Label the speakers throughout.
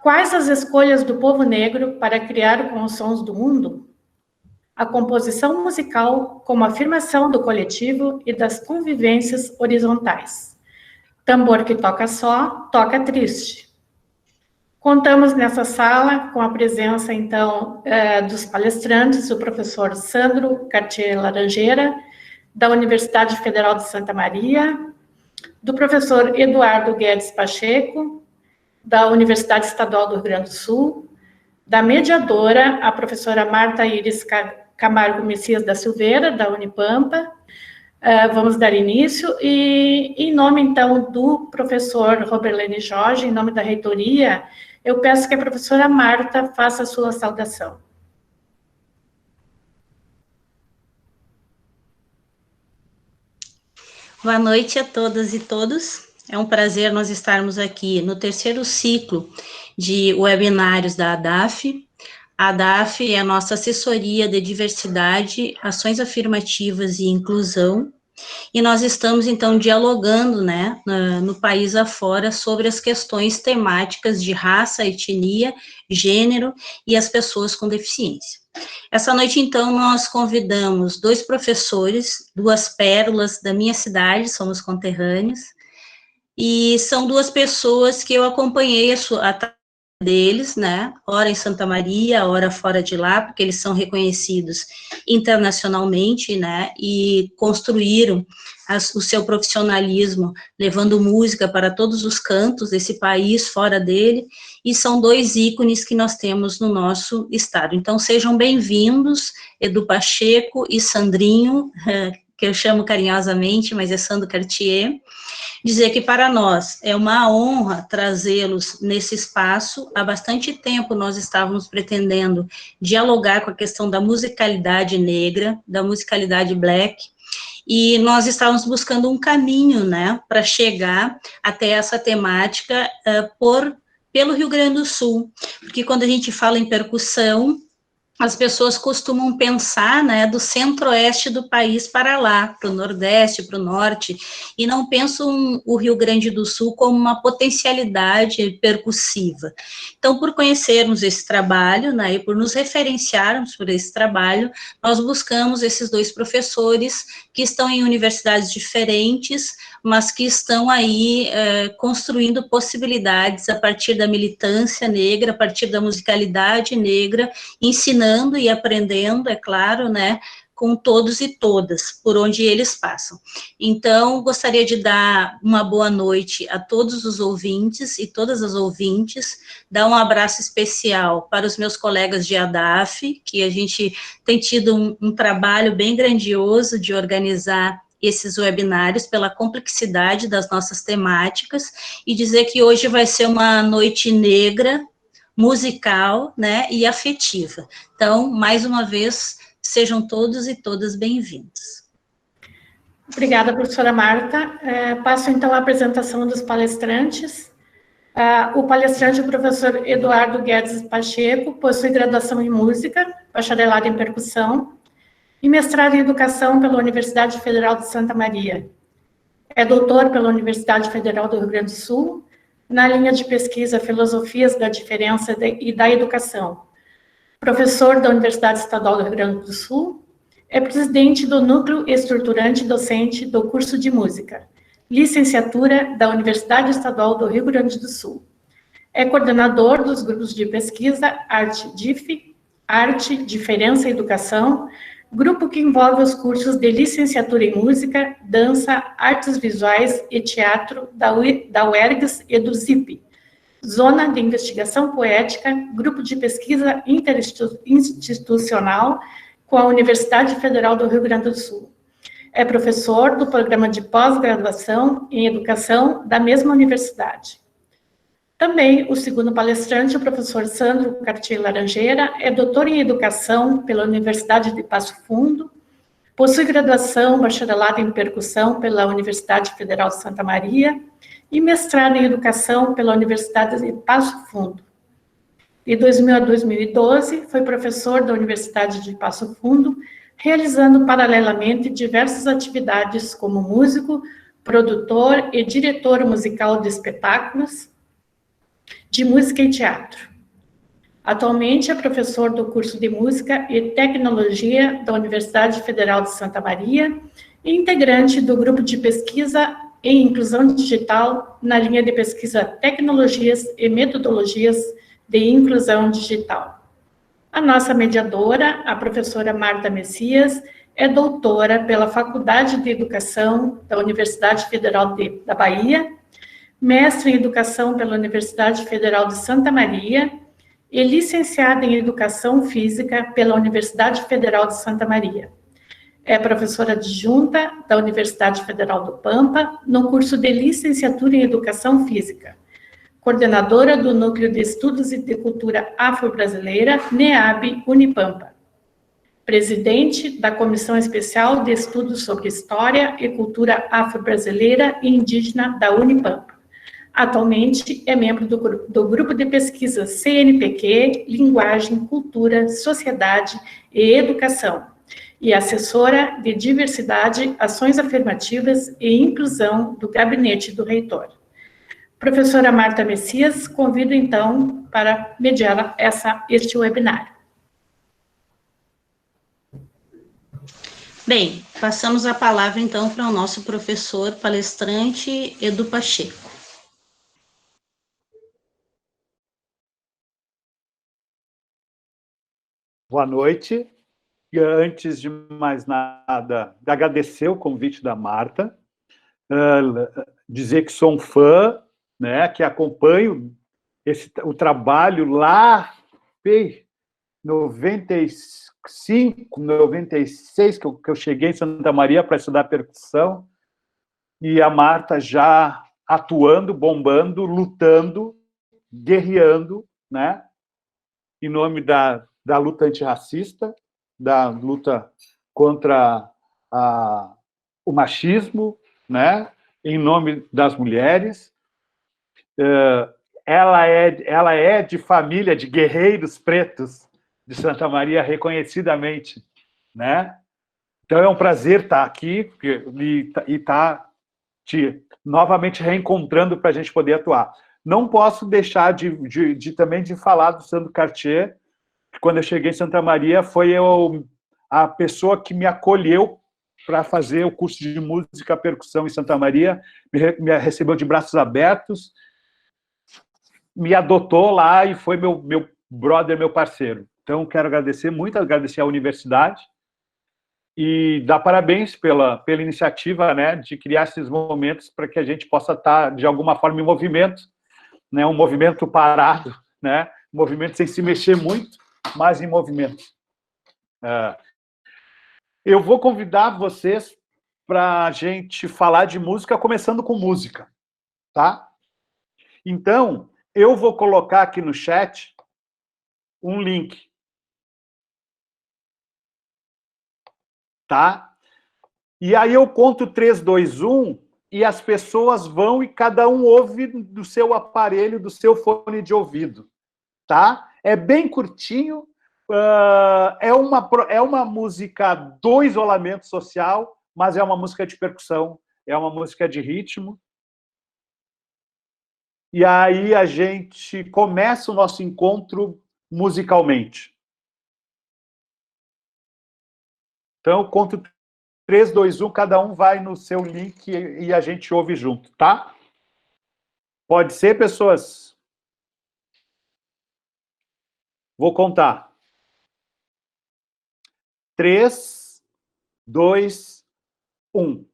Speaker 1: Quais as escolhas do povo negro para criar com os sons do mundo? A composição musical como afirmação do coletivo e das convivências horizontais. Tambor que toca só, toca triste. Contamos nessa sala com a presença, então, dos palestrantes, o professor Sandro Cartier Laranjeira, da Universidade Federal de Santa Maria, do professor Eduardo Guedes Pacheco, da Universidade Estadual do Rio Grande do Sul, da mediadora, a professora Marta Iris Camargo Messias da Silveira, da Unipampa. Vamos dar início, e em nome, então, do professor Roberlene Jorge, em nome da reitoria, eu peço que a professora Marta faça a sua saudação.
Speaker 2: Boa noite a todas e todos. É um prazer nós estarmos aqui no terceiro ciclo de webinários da ADAF. A ADAF é a nossa assessoria de diversidade, ações afirmativas e inclusão, e nós estamos, então, dialogando, né, no país afora sobre as questões temáticas de raça, etnia, gênero e as pessoas com deficiência. Essa noite, então, nós convidamos 2 professores, 2 pérolas da minha cidade, somos conterrâneos, e são 2 pessoas que eu acompanhei a deles, né, ora em Santa Maria, ora fora de lá, porque eles são reconhecidos internacionalmente, né, e construíram o seu profissionalismo, levando música para todos os cantos desse país, fora dele, e são 2 ícones que nós temos no nosso estado. Então, sejam bem-vindos, Edu Pacheco e Sandrinho, que eu chamo carinhosamente, mas é Sandro Cartier. Dizer que para nós é uma honra trazê-los nesse espaço. Há bastante tempo nós estávamos pretendendo dialogar com a questão da musicalidade negra, da musicalidade black, e nós estávamos buscando um caminho, né, para chegar até essa temática pelo Rio Grande do Sul, porque quando a gente fala em percussão, as pessoas costumam pensar, né, do centro-oeste do país para lá, para o nordeste, para o norte, e não pensam o Rio Grande do Sul como uma potencialidade percussiva. Então, por conhecermos esse trabalho, né, e por nos referenciarmos por esse trabalho, nós buscamos esses 2 professores que estão em universidades diferentes, mas que estão aí construindo possibilidades a partir da militância negra, a partir da musicalidade negra, ensinando e aprendendo, é claro, né, com todos e todas, por onde eles passam. Então, gostaria de dar uma boa noite a todos os ouvintes e todas as ouvintes, dar um abraço especial para os meus colegas de ADAF, que a gente tem tido um trabalho bem grandioso de organizar esses webinários pela complexidade das nossas temáticas, e dizer que hoje vai ser uma noite negra, musical, né, e afetiva. Então, mais uma vez, sejam todos e todas bem-vindos.
Speaker 1: Obrigada, professora Marta. Passo, então, a apresentação dos palestrantes. O palestrante, o professor Eduardo Guedes Pacheco, possui graduação em música, bacharelado em percussão, e mestrado em Educação pela Universidade Federal de Santa Maria. É doutor pela Universidade Federal do Rio Grande do Sul, na linha de pesquisa Filosofias da Diferença e da Educação. Professor da Universidade Estadual do Rio Grande do Sul, é presidente do Núcleo Estruturante Docente do curso de Música, licenciatura da Universidade Estadual do Rio Grande do Sul. É coordenador dos grupos de pesquisa Arte-DIF, Arte, Diferença e Educação, grupo que envolve os cursos de licenciatura em Música, Dança, Artes Visuais e Teatro da UERGS e do ZIP, Zona de Investigação Poética, grupo de pesquisa interinstitucional com a Universidade Federal do Rio Grande do Sul. É professor do programa de pós-graduação em Educação da mesma universidade. Também o segundo palestrante, o professor Sandro Cartier Laranjeira, é doutor em Educação pela Universidade de Passo Fundo, possui graduação, bacharelado em Percussão pela Universidade Federal de Santa Maria e mestrado em Educação pela Universidade de Passo Fundo. De 2000 a 2012, foi professor da Universidade de Passo Fundo, realizando paralelamente diversas atividades como músico, produtor e diretor musical de espetáculos, de música e teatro. Atualmente é professor do curso de Música e Tecnologia da Universidade Federal de Santa Maria e integrante do grupo de pesquisa em inclusão digital na linha de pesquisa Tecnologias e Metodologias de Inclusão Digital. A nossa mediadora, a professora Marta Messias, é doutora pela Faculdade de Educação da Universidade Federal da Bahia, mestre em Educação pela Universidade Federal de Santa Maria e licenciada em Educação Física pela Universidade Federal de Santa Maria. É professora adjunta da Universidade Federal do Pampa, no curso de Licenciatura em Educação Física, coordenadora do Núcleo de Estudos e de Cultura Afro-Brasileira, NEAB Unipampa, presidente da Comissão Especial de Estudos sobre História e Cultura Afro-Brasileira e Indígena da Unipampa. Atualmente é membro do grupo de pesquisa CNPq, Linguagem, Cultura, Sociedade e Educação, e assessora de Diversidade, Ações Afirmativas e Inclusão do Gabinete do Reitor. Professora Marta Messias, convido então para mediar este webinário.
Speaker 2: Bem, passamos a palavra então para o nosso professor palestrante Edu Pacheco.
Speaker 3: Boa noite. E antes de mais nada, agradecer o convite da Marta, dizer que sou um fã, né, que acompanho o trabalho lá em 95, 96, que eu cheguei em Santa Maria para estudar percussão, e a Marta já atuando, bombando, lutando, guerreando, né, em nome da luta antirracista, da luta contra o machismo, né, em nome das mulheres. Ela é de família de guerreiros pretos de Santa Maria, reconhecidamente, né? Então é um prazer estar aqui e estar te novamente reencontrando para a gente poder atuar. Não posso deixar também de falar do Sandro Cartier, que quando eu cheguei em Santa Maria foi a pessoa que me acolheu para fazer o curso de música percussão em Santa Maria, me recebeu de braços abertos, me adotou lá e foi meu brother, meu parceiro. Então, quero agradecer muito, agradecer à universidade e dar parabéns pela iniciativa, né, de criar esses momentos para que a gente possa estar, de alguma forma, em movimento, né, um movimento parado, né, um movimento sem se mexer muito, mas em movimento. Eu vou convidar vocês para a gente falar de música, começando com música, tá? Então, eu vou colocar aqui no chat um link, tá? E aí eu conto 3, 2, 1, e as pessoas vão e cada um ouve do seu aparelho, do seu fone de ouvido, tá? É bem curtinho, é uma música do isolamento social, mas é uma música de percussão, é uma música de ritmo. E aí a gente começa o nosso encontro musicalmente. Então, eu conto 3, 2, 1, cada um vai no seu link e a gente ouve junto, tá? Pode ser, pessoas? Vou contar. 3, 2, 1.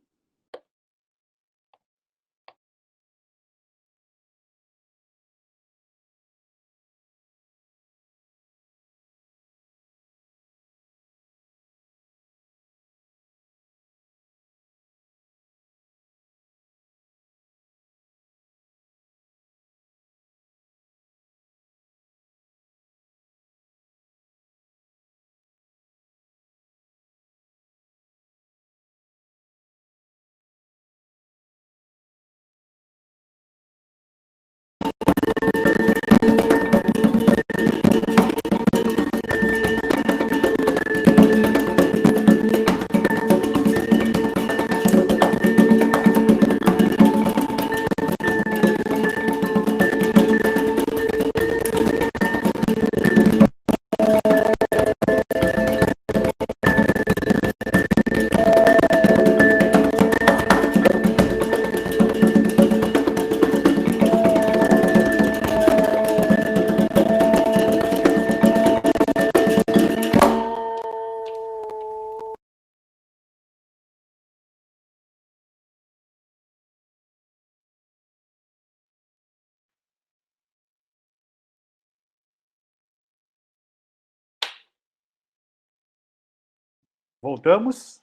Speaker 3: Voltamos?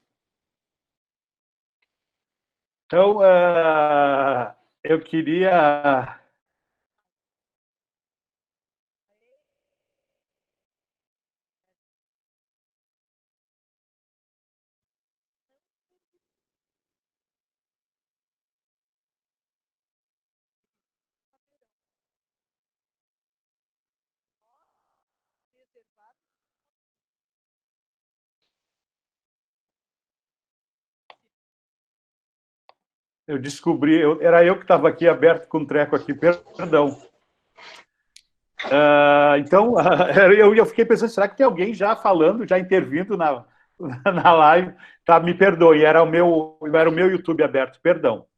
Speaker 3: Então, eu queria... Eu descobri, era eu que estava aqui aberto com um treco aqui, perdão. Então, eu fiquei pensando, será que tem alguém já falando, já intervindo na live? Tá, me perdoe, era o meu YouTube aberto, perdão.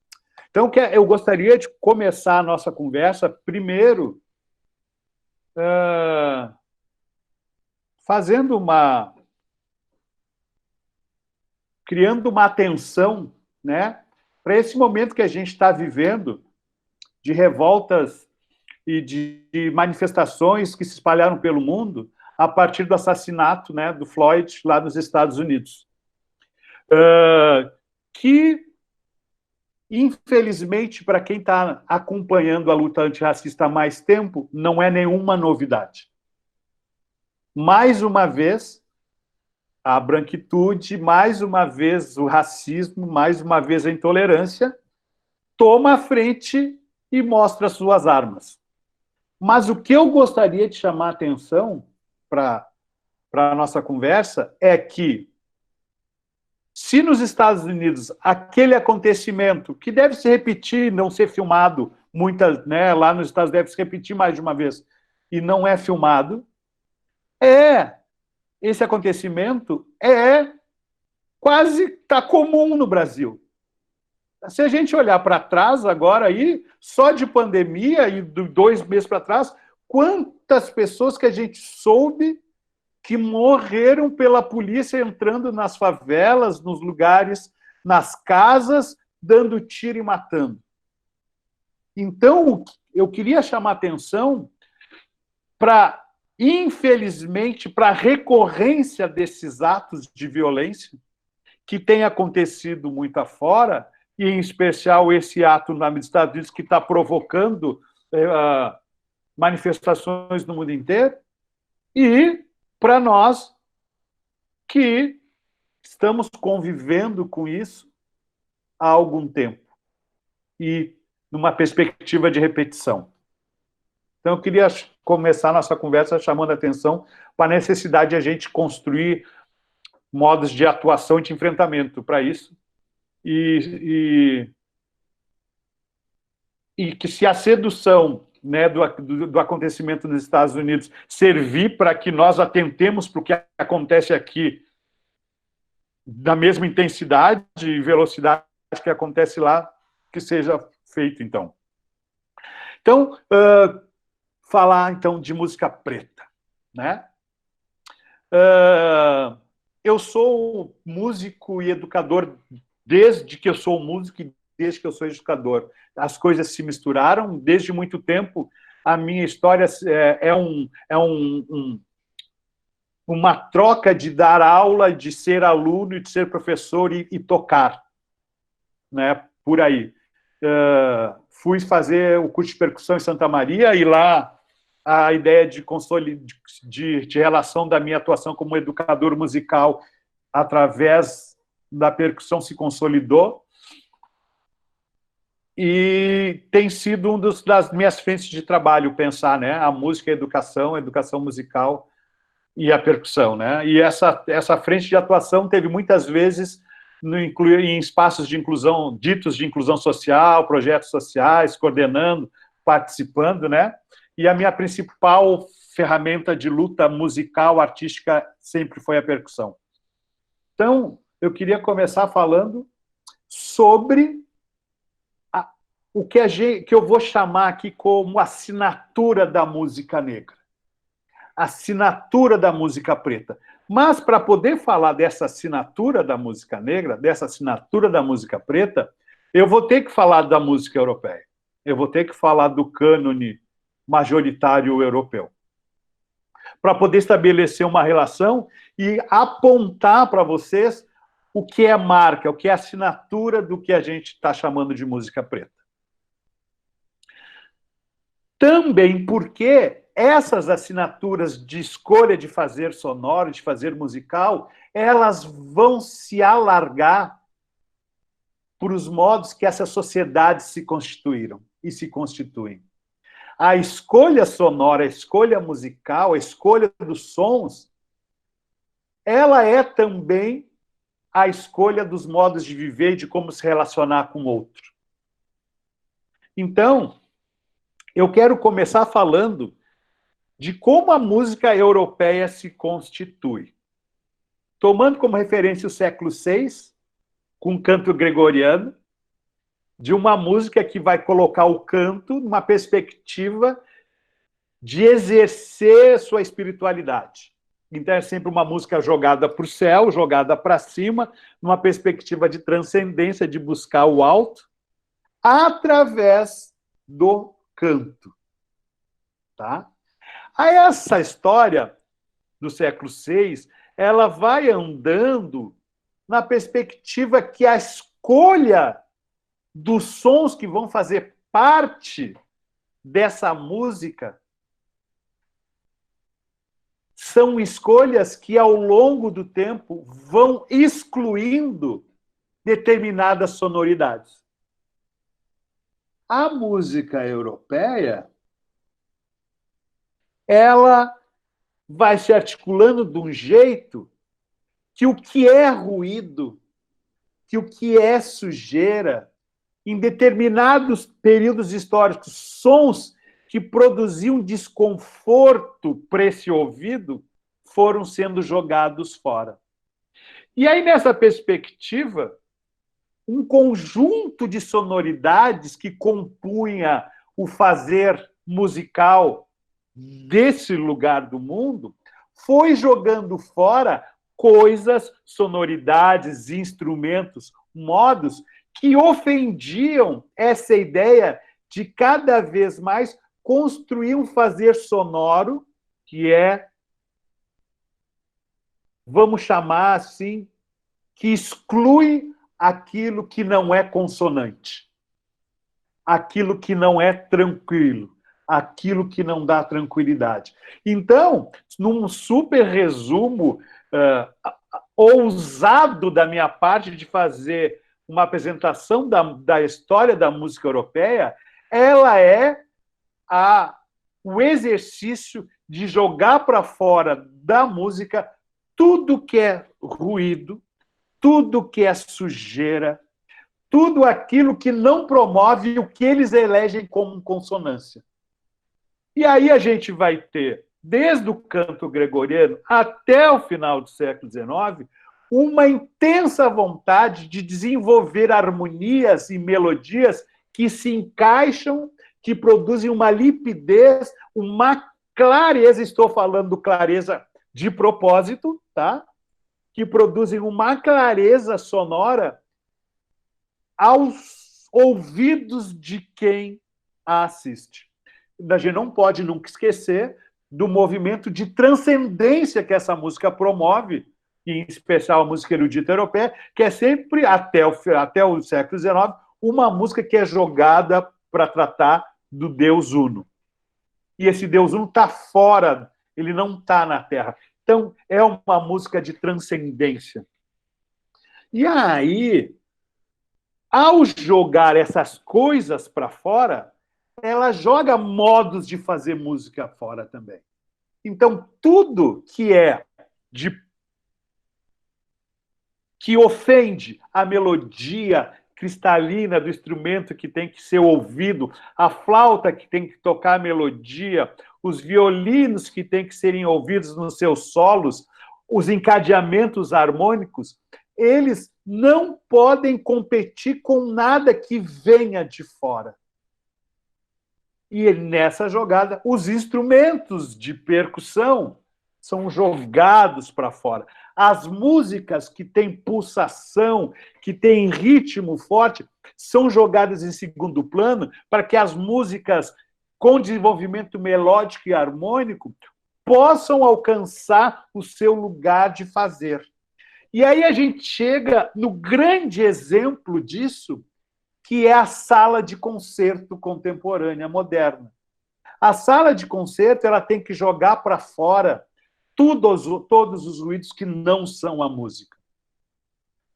Speaker 3: Então, eu gostaria de começar a nossa conversa, primeiro, criando uma atenção, né, para esse momento que a gente está vivendo, de revoltas e de manifestações que se espalharam pelo mundo a partir do assassinato, né, do Floyd lá nos Estados Unidos. Que, infelizmente, para quem está acompanhando a luta antirracista há mais tempo, não é nenhuma novidade. Mais uma vez, a branquitude, mais uma vez o racismo, mais uma vez a intolerância, toma a frente e mostra suas armas. Mas o que eu gostaria de chamar a atenção para a nossa conversa é que, se nos Estados Unidos aquele acontecimento, que deve se repetir, não ser filmado, né, lá nos Estados deve se repetir mais de uma vez, e não é filmado, esse acontecimento quase está comum no Brasil. Se a gente olhar para trás agora, aí, só de pandemia e 2 meses para trás, quantas pessoas que a gente soube que morreram pela polícia entrando nas favelas, nos lugares, nas casas, dando tiro e matando. Então, eu queria chamar a atenção para, infelizmente, para a recorrência desses atos de violência que tem acontecido muito afora, e em especial esse ato nos Estados Unidos que está provocando manifestações no mundo inteiro, e para nós que estamos convivendo com isso há algum tempo, e numa perspectiva de repetição. Então, eu queria começar a nossa conversa chamando a atenção para a necessidade de a gente construir modos de atuação e de enfrentamento para isso, e que se a sedução, né, do acontecimento nos Estados Unidos servir para que nós atentemos para o que acontece aqui na mesma intensidade e velocidade que acontece lá, que seja feito, então. Então, falar, então, de música preta, né? Eu sou músico e educador desde que eu sou músico e desde que eu sou educador. As coisas se misturaram desde muito tempo. A minha história uma troca de dar aula, de ser aluno e de ser professor e tocar, né? Por aí. Fui fazer o curso de percussão em Santa Maria e lá a ideia de relação da minha atuação como educador musical através da percussão se consolidou, e tem sido das minhas frentes de trabalho pensar, né, a música, a educação musical e a percussão, né? E essa frente de atuação teve muitas vezes em espaços de inclusão, ditos de inclusão social, projetos sociais, coordenando, participando, né? E a minha principal ferramenta de luta musical, artística, sempre foi a percussão. Então, eu queria começar falando sobre o que eu vou chamar aqui como assinatura da música negra, assinatura da música preta. Mas, para poder falar dessa assinatura da música negra, dessa assinatura da música preta, eu vou ter que falar da música europeia, eu vou ter que falar do cânone majoritário europeu. para poder estabelecer uma relação e apontar para vocês o que é marca, o que é assinatura do que a gente está chamando de música preta. Também porque essas assinaturas de escolha de fazer sonoro, de fazer musical, elas vão se alargar por os modos que essas sociedades se constituíram e se constituem. A escolha sonora, a escolha musical, a escolha dos sons, ela é também a escolha dos modos de viver e de como se relacionar com o outro. Então, eu quero começar falando de como a música europeia se constitui. Tomando como referência o século VI, com o canto gregoriano, de uma música que vai colocar o canto numa perspectiva de exercer sua espiritualidade. Então é sempre uma música jogada para o céu, jogada para cima, numa perspectiva de transcendência, de buscar o alto, através do canto. Tá? Aí essa história do século VI, ela vai andando na perspectiva que a escolha dos sons que vão fazer parte dessa música são escolhas que, ao longo do tempo, vão excluindo determinadas sonoridades. A música europeia, ela vai se articulando de um jeito que o que é ruído, que o que é sujeira, em determinados períodos históricos, sons que produziam desconforto para esse ouvido, foram sendo jogados fora. E aí, nessa perspectiva, um conjunto de sonoridades que compunha o fazer musical desse lugar do mundo foi jogando fora coisas, sonoridades, instrumentos, modos que ofendiam essa ideia de cada vez mais construir um fazer sonoro que é, vamos chamar assim, que exclui aquilo que não é consonante, aquilo que não é tranquilo, aquilo que não dá tranquilidade. Então, num super resumo ousado da minha parte de fazer uma apresentação da história da música europeia, ela é o exercício de jogar para fora da música tudo que é ruído, tudo que é sujeira, tudo aquilo que não promove o que eles elegem como consonância. E aí a gente vai ter, desde o canto gregoriano até o final do século XIX, uma intensa vontade de desenvolver harmonias e melodias que se encaixam, que produzem uma limpidez, uma clareza, estou falando clareza de propósito, tá? Que produzem uma clareza sonora aos ouvidos de quem a assiste. A gente não pode nunca esquecer do movimento de transcendência que essa música promove, em especial a música erudita europeia, que é sempre, até o século XIX, uma música que é jogada para tratar do Deus Uno. E esse Deus Uno está fora, ele não está na Terra. Então, é uma música de transcendência. E aí, ao jogar essas coisas para fora, ela joga modos de fazer música fora também. Então, tudo que ofende a melodia cristalina do instrumento que tem que ser ouvido, a flauta que tem que tocar a melodia, os violinos que tem que serem ouvidos nos seus solos, os encadeamentos harmônicos, eles não podem competir com nada que venha de fora. E nessa jogada, os instrumentos de percussão são jogados para fora. As músicas que têm pulsação, que têm ritmo forte, são jogadas em segundo plano para que as músicas com desenvolvimento melódico e harmônico possam alcançar o seu lugar de fazer. E aí a gente chega no grande exemplo disso, que é a sala de concerto contemporânea, moderna. A sala de concerto ela tem que jogar para fora todos os ruídos que não são a música.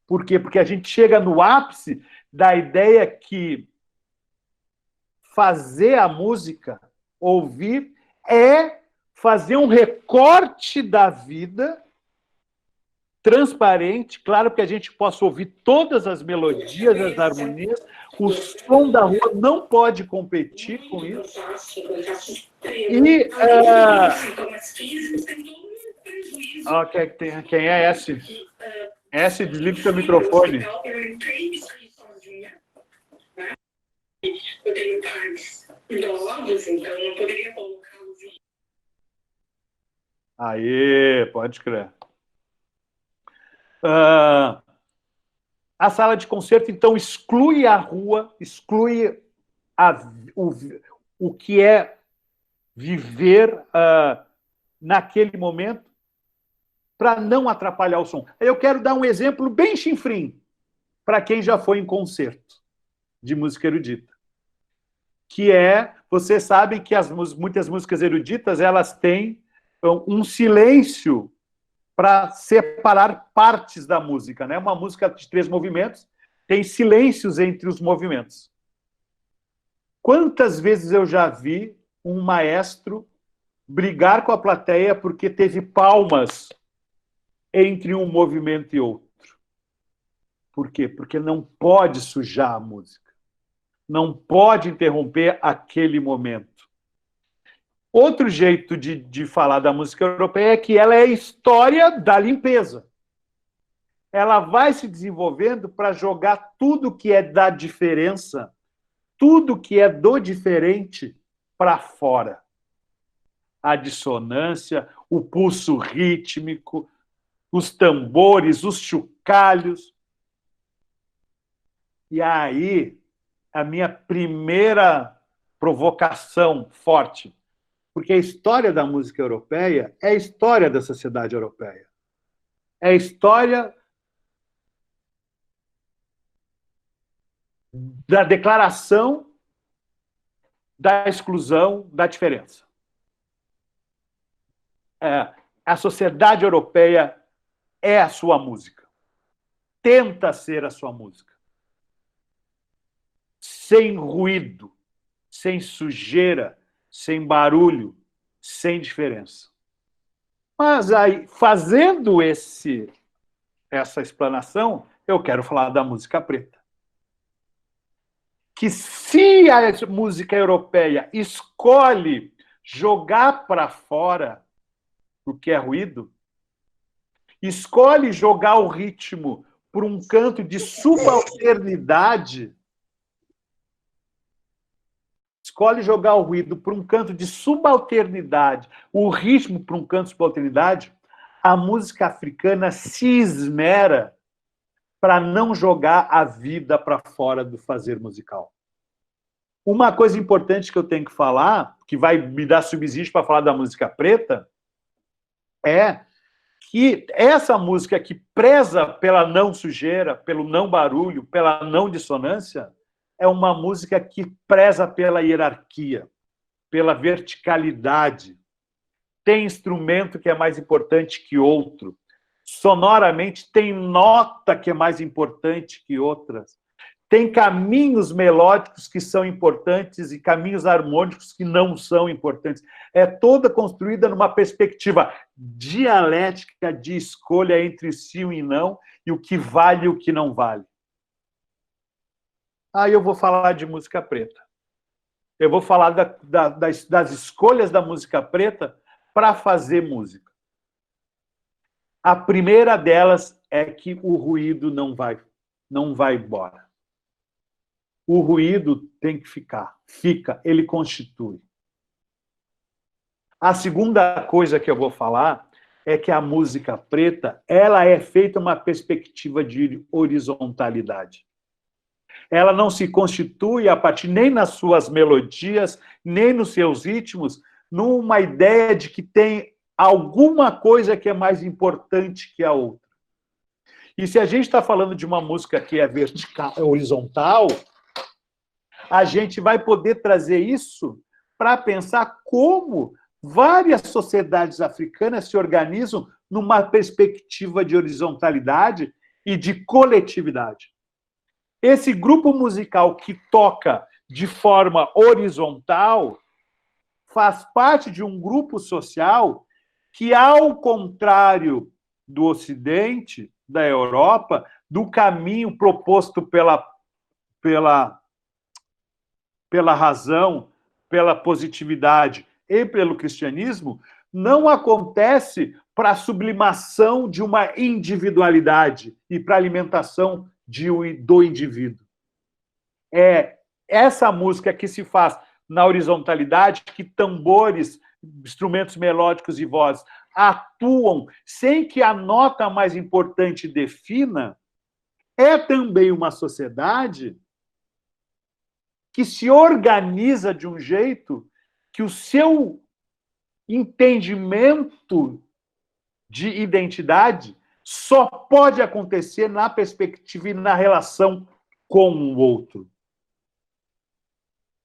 Speaker 3: Por quê? Porque a gente chega no ápice da ideia que fazer a música, ouvir, é fazer um recorte da vida transparente, claro que a gente possa ouvir todas as melodias, as harmonias, o som da rua não pode competir com isso. E quem é esse? Esse, desliga o seu microfone. Eu tenho pais idosos, então não poderia colocá-los. Aê, pode crer. A sala de concerto, então, exclui a rua, exclui o que é viver naquele momento, para não atrapalhar o som. Eu quero dar um exemplo bem chinfrim, para quem já foi em concerto de música erudita, que é, vocês sabem que muitas músicas eruditas, elas têm um silêncio para separar partes da música, né? Uma música de 3 movimentos tem silêncios entre os movimentos. Quantas vezes eu já vi um maestro brigar com a plateia porque teve palmas entre um movimento e outro? Por quê? Porque não pode sujar a música. Não pode interromper aquele momento. Outro jeito de falar da música europeia é que ela é a história da limpeza. Ela vai se desenvolvendo para jogar tudo que é da diferença, tudo que é do diferente para fora. A dissonância, o pulso rítmico, os tambores, os chocalhos. E aí, a minha primeira provocação forte, porque a história da música europeia é a história da sociedade europeia. É a história da declaração da exclusão, da diferença. A sociedade europeia é a sua música. Tenta ser a sua música. Sem ruído, sem sujeira, sem barulho, sem diferença. Mas aí, fazendo essa explanação, eu quero falar da música preta. Que se a música europeia escolhe jogar para fora o que é ruído, escolhe jogar o ritmo por um canto de subalternidade, escolhe jogar o ruído por um canto de subalternidade, o ritmo por um canto de subalternidade, a música africana se esmera para não jogar a vida para fora do fazer musical. Uma coisa importante que eu tenho que falar, que vai me dar subsídio para falar da música preta, é que essa música que preza pela não sujeira, pelo não barulho, pela não dissonância, é uma música que preza pela hierarquia, pela verticalidade. Tem instrumento que é mais importante que outro. Sonoramente, tem nota que é mais importante que outras. Tem caminhos melódicos que são importantes e caminhos harmônicos que não são importantes. É toda construída numa perspectiva dialética de escolha entre sim e não, e o que vale e o que não vale. Aí eu vou falar de música preta. Eu vou falar das escolhas da música preta para fazer música. A primeira delas é que o ruído não vai embora. O ruído tem que ficar. Fica, ele constitui. A segunda coisa que eu vou falar é que a música preta, ela é feita uma perspectiva de horizontalidade. Ela não se constitui a partir nem nas suas melodias, nem nos seus ritmos, numa ideia de que tem alguma coisa que é mais importante que a outra. E se a gente está falando de uma música que é vertical, horizontal, a gente vai poder trazer isso para pensar como várias sociedades africanas se organizam numa perspectiva de horizontalidade e de coletividade. Esse grupo musical que toca de forma horizontal faz parte de um grupo social que, ao contrário do Ocidente, da Europa, do caminho proposto pela razão, pela positividade e pelo cristianismo, não acontece para a sublimação de uma individualidade e para a alimentação do indivíduo. É essa música que se faz na horizontalidade, que tambores, instrumentos melódicos e vozes atuam sem que a nota mais importante defina, é também uma sociedade que se organiza de um jeito que o seu entendimento de identidade só pode acontecer na perspectiva e na relação com o outro.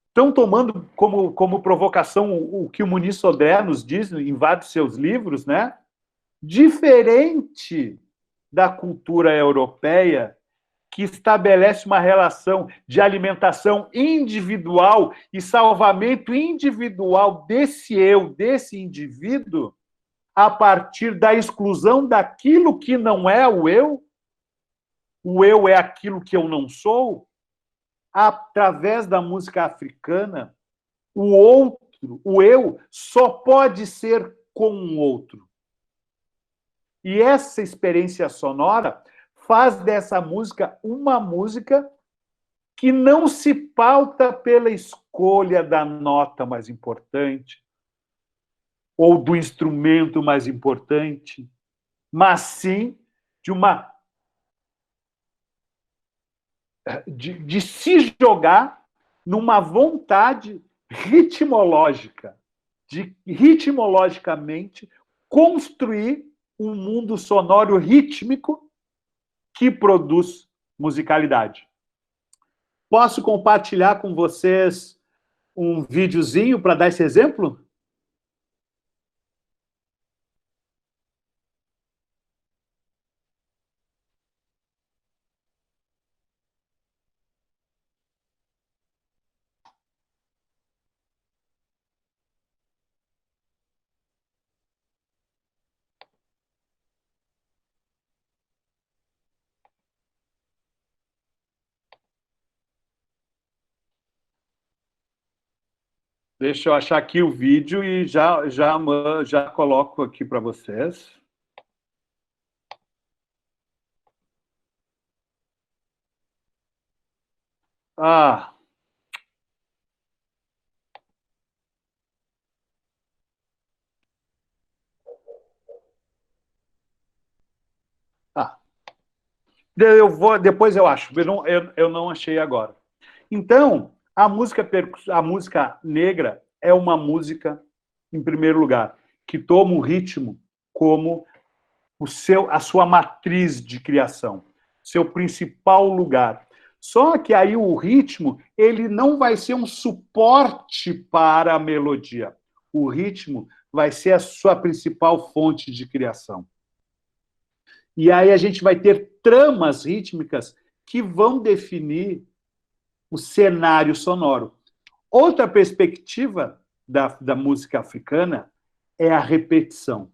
Speaker 3: Estão tomando como provocação o que o Muniz Sodré nos diz em vários seus livros, né? Diferente da cultura europeia, que estabelece uma relação de alimentação individual e salvamento individual desse eu, desse indivíduo, a partir da exclusão daquilo que não é o eu é aquilo que eu não sou. Através da música africana, o outro, o eu, só pode ser com o outro. E essa experiência sonora faz dessa música uma música que não se pauta pela escolha da nota mais importante ou do instrumento mais importante, mas sim de se jogar numa vontade ritmológica, de ritmologicamente construir um mundo sonoro rítmico que produz musicalidade. Posso compartilhar com vocês um videozinho para dar esse exemplo? Deixa eu achar aqui o vídeo e já coloco aqui para vocês. Ah. Depois eu acho. Eu não achei agora. Então, a música negra é uma música, em primeiro lugar, que toma o ritmo como a sua matriz de criação, seu principal lugar. Só que aí o ritmo, ele não vai ser um suporte para a melodia. O ritmo vai ser a sua principal fonte de criação. E aí a gente vai ter tramas rítmicas que vão definir o cenário sonoro. Outra perspectiva da música africana é a repetição.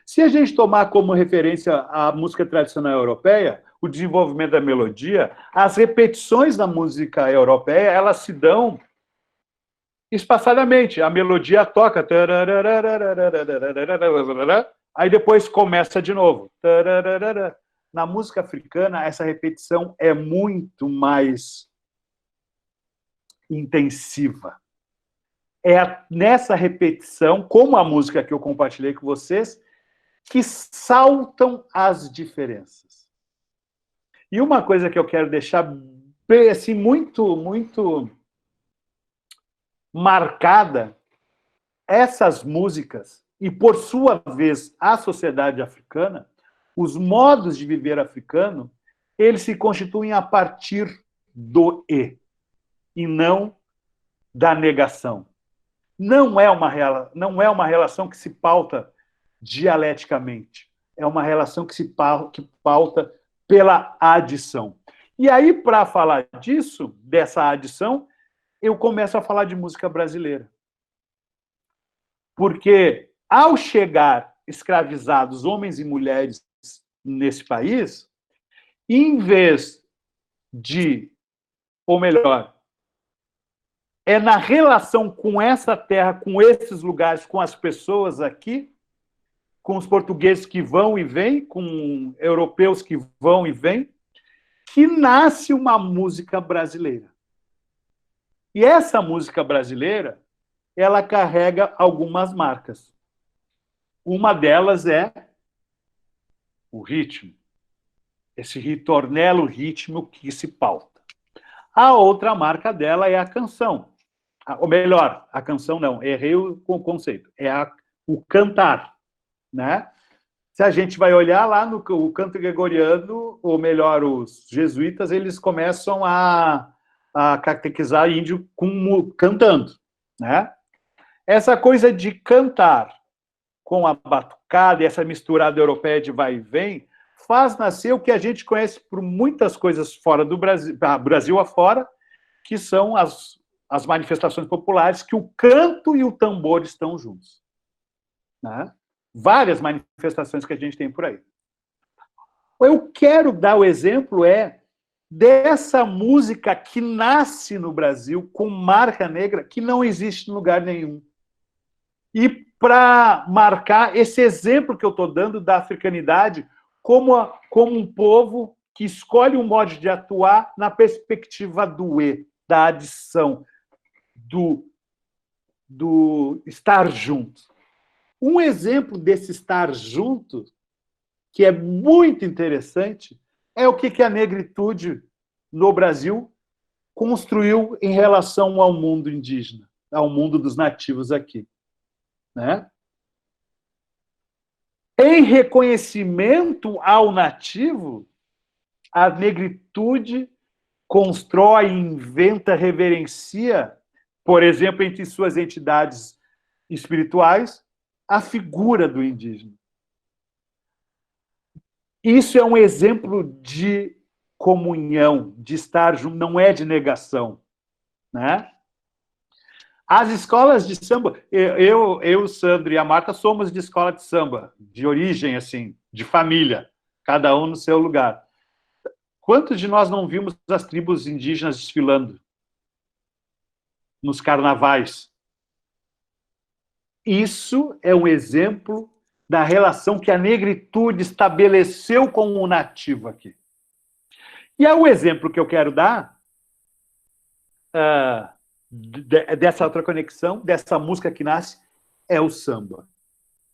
Speaker 3: Se a gente tomar como referência a música tradicional europeia, o desenvolvimento da melodia, as repetições da música europeia, elas se dão espaçadamente. A melodia toca, aí depois começa de novo. Na música africana, essa repetição é muito mais intensiva. É nessa repetição, como a música que eu compartilhei com vocês, que saltam as diferenças. E uma coisa que eu quero deixar assim, muito marcada, essas músicas e, por sua vez, a sociedade africana, os modos de viver africano, eles se constituem a partir do e não da negação. Não é uma relação que se pauta dialeticamente, é uma relação que pauta pela adição. E aí, para falar disso, dessa adição, eu começo a falar de música brasileira. Porque, ao chegar escravizados, homens e mulheres, nesse país, em vez de, ou melhor, é na relação com essa terra, com esses lugares, com as pessoas aqui, com os portugueses que vão e vêm, com europeus que vão e vêm, que nasce uma música brasileira. E essa música brasileira, ela carrega algumas marcas. Uma delas é o ritmo. Esse ritornelo ritmo que se pauta. A outra marca dela é a canção. Ou melhor, a canção não, errei o conceito. É o cantar, né? Se a gente vai olhar lá no canto gregoriano, ou melhor, os jesuítas, eles começam a catequizar índio cantando, né? Essa coisa de cantar com a batucada, essa misturada europeia de vai e vem, faz nascer o que a gente conhece por muitas coisas fora do Brasil, Brasil afora, que são as manifestações populares, que o canto e o tambor estão juntos, né? Várias manifestações que a gente tem por aí. Eu quero dar o exemplo dessa música que nasce no Brasil com marca negra que não existe em lugar nenhum. E para marcar esse exemplo que eu estou dando da africanidade como um povo que escolhe um modo de atuar na perspectiva do da adição, do estar junto. Um exemplo desse estar junto, que é muito interessante, é o que a negritude no Brasil construiu em relação ao mundo indígena, ao mundo dos nativos aqui, né? Em reconhecimento ao nativo, a negritude constrói, inventa, reverencia, por exemplo, entre suas entidades espirituais, a figura do indígena. Isso é um exemplo de comunhão, de estar junto, não é de negação, né? As escolas de samba, o Sandro e a Marta somos de escola de samba, de origem, assim, de família, cada um no seu lugar. Quantos de nós não vimos as tribos indígenas desfilando nos carnavais? Isso é um exemplo da relação que a negritude estabeleceu com o nativo aqui. E é o exemplo que eu quero dar dessa outra conexão, dessa música que nasce, é o samba.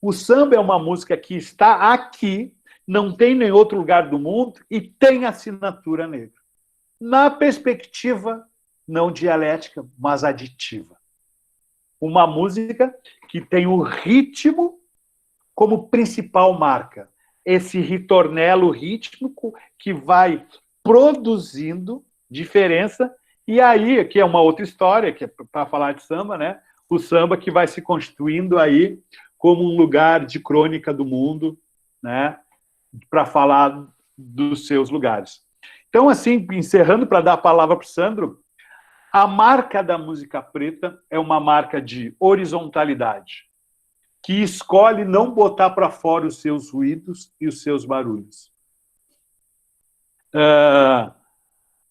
Speaker 3: O samba é uma música que está aqui, não tem em nenhum outro lugar do mundo e tem assinatura negra. Na perspectiva não dialética, mas aditiva. Uma música que tem o ritmo como principal marca. Esse ritornelo rítmico que vai produzindo diferença. E aí, que é uma outra história, que é para falar de samba, né? O samba que vai se constituindo aí como um lugar de crônica do mundo, né? Para falar dos seus lugares. Então, assim, encerrando para dar a palavra para o Sandro, a marca da música preta é uma marca de horizontalidade, que escolhe não botar para fora os seus ruídos e os seus barulhos.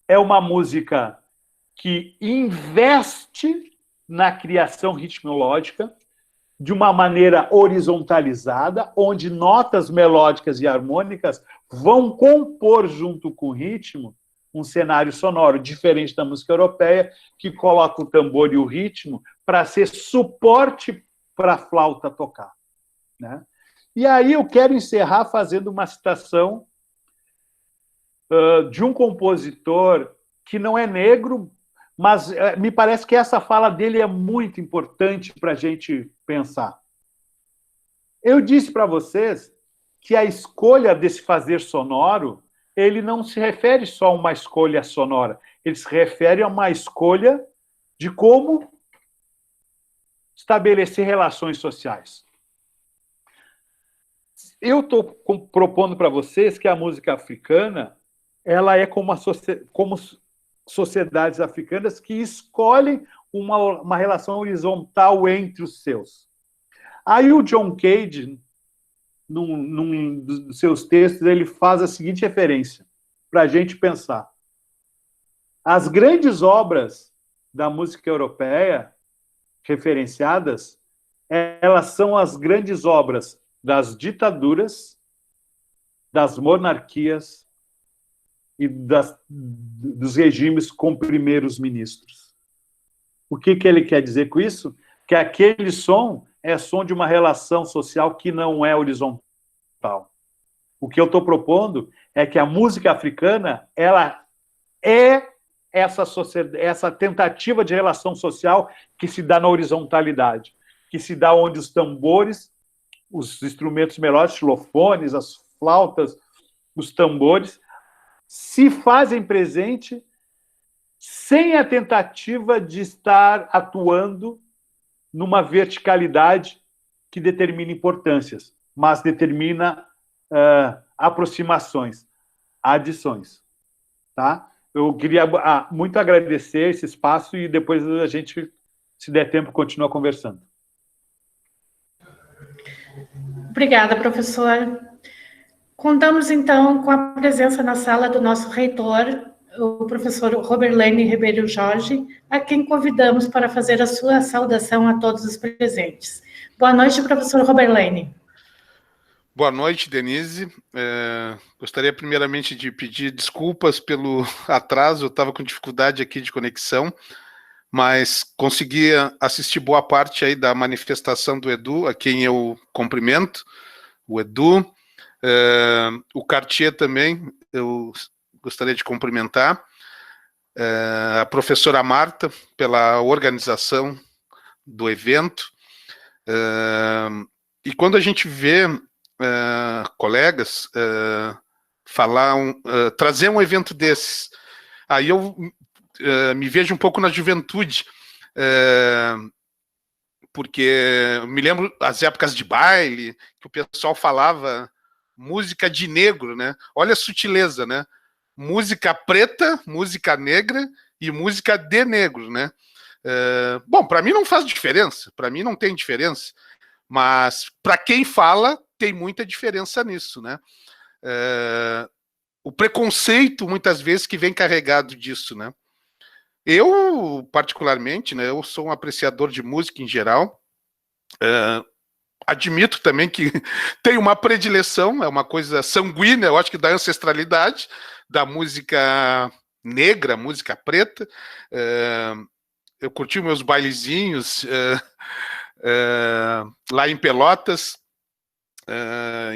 Speaker 3: É uma música que investe na criação ritmológica de uma maneira horizontalizada, onde notas melódicas e harmônicas vão compor junto com o ritmo um cenário sonoro diferente da música europeia, que coloca o tambor e o ritmo para ser suporte para a flauta tocar, né? E aí eu quero encerrar fazendo uma citação de um compositor que não é negro, mas me parece que essa fala dele é muito importante para a gente pensar. Eu disse para vocês que a escolha desse fazer sonoro, ele não se refere só a uma escolha sonora, ele se refere a uma escolha de como estabelecer relações sociais. Eu estou propondo para vocês que a música africana ela é como sociedades africanas que escolhem uma relação horizontal entre os seus. Aí o John Cage, num dos seus textos, ele faz a seguinte referência, para a gente pensar. As grandes obras da música europeia, referenciadas, elas são as grandes obras das ditaduras, das monarquias e dos regimes com primeiros ministros. O que ele quer dizer com isso? Que aquele som é som de uma relação social que não é horizontal. O que eu estou propondo é que a música africana ela é essa tentativa de relação social que se dá na horizontalidade, que se dá onde os tambores, os instrumentos melódicos, xilofones, as flautas, os tambores, se fazem presente sem a tentativa de estar atuando numa verticalidade que determina importâncias, mas determina aproximações, adições. Tá? Eu queria muito agradecer esse espaço e depois a gente, se der tempo, continua conversando.
Speaker 1: Obrigada, professor. Contamos, então, com a presença na sala do nosso reitor, o professor Roberlane Ribeiro Jorge, a quem convidamos para fazer a sua saudação a todos os presentes. Boa noite, professor Roberlane.
Speaker 4: Boa noite, Denise. Gostaria primeiramente de pedir desculpas pelo atraso, eu estava com dificuldade aqui de conexão, mas consegui assistir boa parte aí da manifestação do Edu, a quem eu cumprimento, o Edu, o Cartier também, eu gostaria de cumprimentar, a professora Marta pela organização do evento, e quando a gente vê colegas trazer um evento desses, aí eu me vejo um pouco na juventude, porque eu me lembro as épocas de baile, que o pessoal falava música de negro, né? Olha a sutileza, né? Música preta, música negra e música de negro, né? Bom, para mim não faz diferença, para mim não tem diferença, mas para quem fala, tem muita diferença nisso, né? O preconceito, muitas vezes, que vem carregado disso, né? Eu, particularmente, né, eu sou um apreciador de música em geral, admito também que tem uma predileção, é uma coisa sanguínea, eu acho que da ancestralidade, da música negra, música preta. Eu curti meus bailezinhos lá em Pelotas,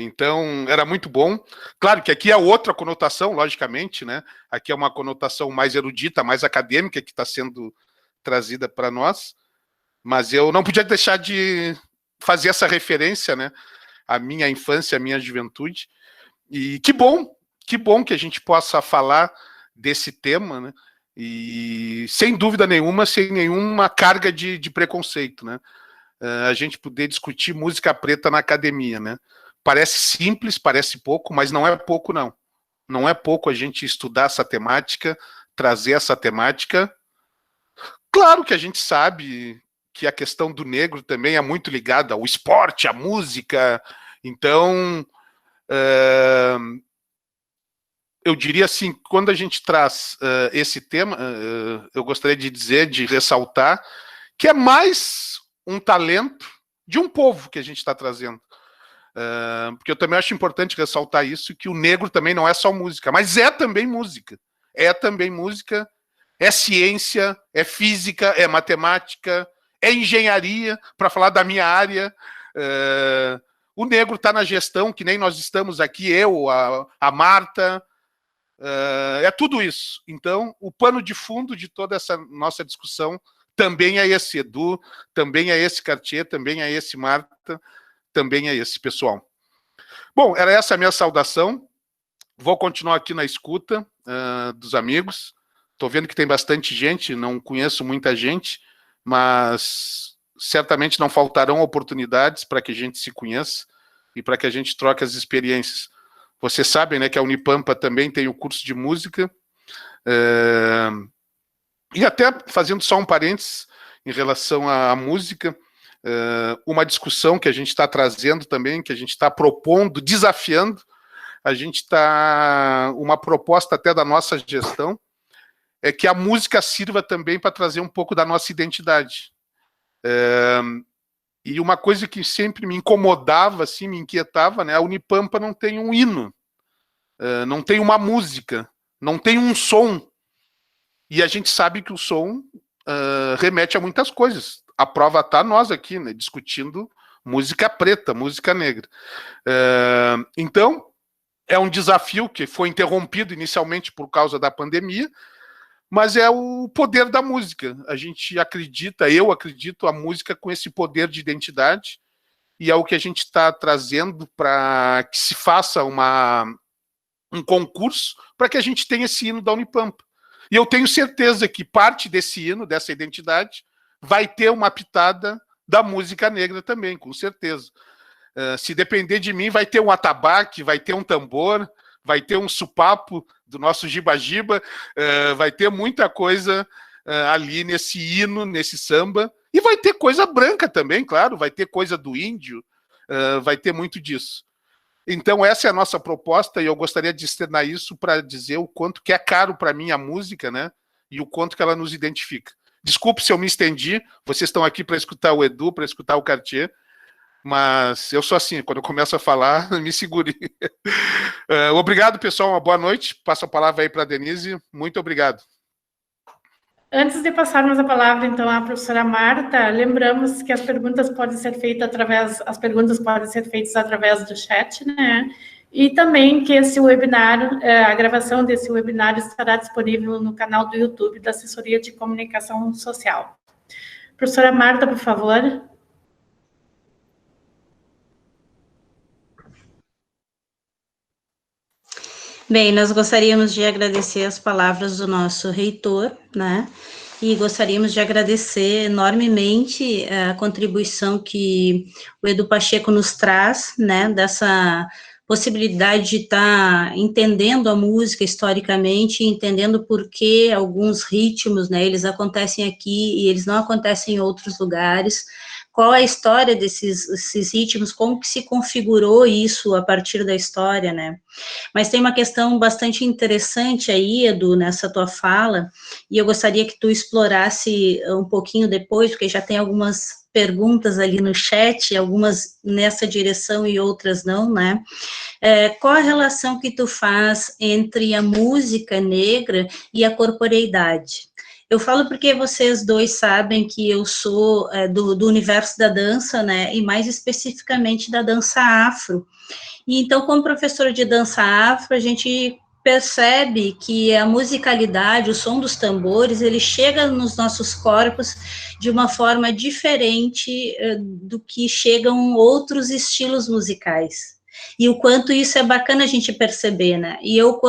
Speaker 4: então era muito bom. Claro que aqui é outra conotação, logicamente, né? Aqui é uma conotação mais erudita, mais acadêmica que está sendo trazida para nós, mas eu não podia deixar de fazer essa referência, né? À minha infância, à minha juventude. E que bom que a gente possa falar desse tema, né? E sem dúvida nenhuma, sem nenhuma carga de preconceito, né? A gente poder discutir música preta na academia, né? Parece simples, parece pouco, mas não é pouco, não. Não é pouco a gente estudar essa temática, trazer essa temática. Claro que a gente sabe que a questão do negro também é muito ligada ao esporte, à música. Então, eu diria assim, quando a gente traz esse tema, eu gostaria de dizer, de ressaltar, que é mais um talento de um povo que a gente está trazendo. Porque eu também acho importante ressaltar isso, que o negro também não é só música, mas é também música. É também música, é ciência, é física, é matemática, é engenharia, para falar da minha área. O negro está na gestão, que nem nós estamos aqui, eu, a Marta, é tudo isso. Então, o pano de fundo de toda essa nossa discussão também é esse Edu, também é esse Cartier, também é esse Marta, também é esse, pessoal. Bom, era essa a minha saudação. Vou continuar aqui na escuta dos amigos. Estou vendo que tem bastante gente, não conheço muita gente, mas certamente não faltarão oportunidades para que a gente se conheça e para que a gente troque as experiências. Vocês sabem, né, que a Unipampa também tem o curso de música. E até fazendo só um parênteses em relação à música, uma discussão que a gente está trazendo também, que a gente está propondo, desafiando, a gente está, uma proposta até da nossa gestão, é que a música sirva também para trazer um pouco da nossa identidade. E uma coisa que sempre me incomodava, assim, me inquietava, né, a Unipampa não tem um hino, não tem uma música, não tem um som. E a gente sabe que o som remete a muitas coisas. A prova está nós aqui, né, discutindo música preta, música negra. Então, é um desafio que foi interrompido inicialmente por causa da pandemia, mas é o poder da música. A gente acredita, eu acredito, a música com esse poder de identidade, e é o que a gente está trazendo para que se faça um concurso para que a gente tenha esse hino da Unipampa. E eu tenho certeza que parte desse hino, dessa identidade, vai ter uma pitada da música negra também, com certeza. Se depender de mim, vai ter um atabaque, vai ter um tambor, vai ter um supapo do nosso giba-giba, vai ter muita coisa ali nesse hino, nesse samba, e vai ter coisa branca também, claro, vai ter coisa do índio, vai ter muito disso. Então essa é a nossa proposta, e eu gostaria de externar isso para dizer o quanto que é caro para mim a música, né, e o quanto que ela nos identifica. Desculpe se eu me estendi, vocês estão aqui para escutar o Edu, para escutar o Cartier, mas eu sou assim, quando eu começo a falar, me segure. Obrigado, pessoal, uma boa noite. Passo a palavra aí para a Denise. Muito obrigado.
Speaker 1: Antes de passarmos a palavra, então, à professora Marta, lembramos que as perguntas podem ser feitas através do chat, né? E também que esse webinar, a gravação desse webinar estará disponível no canal do YouTube da Assessoria de Comunicação Social. Professora Marta, por favor.
Speaker 2: Bem, nós gostaríamos de agradecer as palavras do nosso reitor, né? E gostaríamos de agradecer enormemente a contribuição que o Edu Pacheco nos traz, né? Dessa possibilidade de estar entendendo a música historicamente, entendendo por que alguns ritmos, né? Eles acontecem aqui e eles não acontecem em outros lugares. Qual é a história desses ritmos, como que se configurou isso a partir da história, né? Mas tem uma questão bastante interessante aí, Edu, nessa tua fala, e eu gostaria que tu explorasse um pouquinho depois, porque já tem algumas perguntas ali no chat, algumas nessa direção e outras não, né? Qual a relação que tu faz entre a música negra e a corporeidade? Eu falo porque vocês dois sabem que eu sou do universo da dança, né, e mais especificamente da dança afro. E então, como professora de dança afro, a gente percebe que a musicalidade, o som dos tambores, ele chega nos nossos corpos de uma forma diferente do que chegam outros estilos musicais. E o quanto isso é bacana a gente perceber, né? E eu,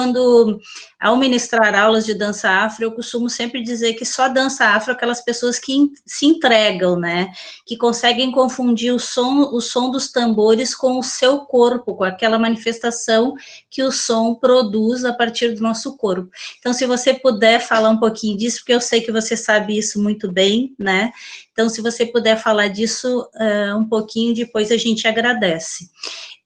Speaker 2: ao ministrar aulas de dança afro, eu costumo sempre dizer que só dança afro aquelas pessoas que se entregam, né? Que conseguem confundir o som dos tambores com o seu corpo, com aquela manifestação que o som produz a partir do nosso corpo. Então, se você puder falar um pouquinho disso, porque eu sei que você sabe isso muito bem, né? Então, se você puder falar disso um pouquinho, depois a gente agradece.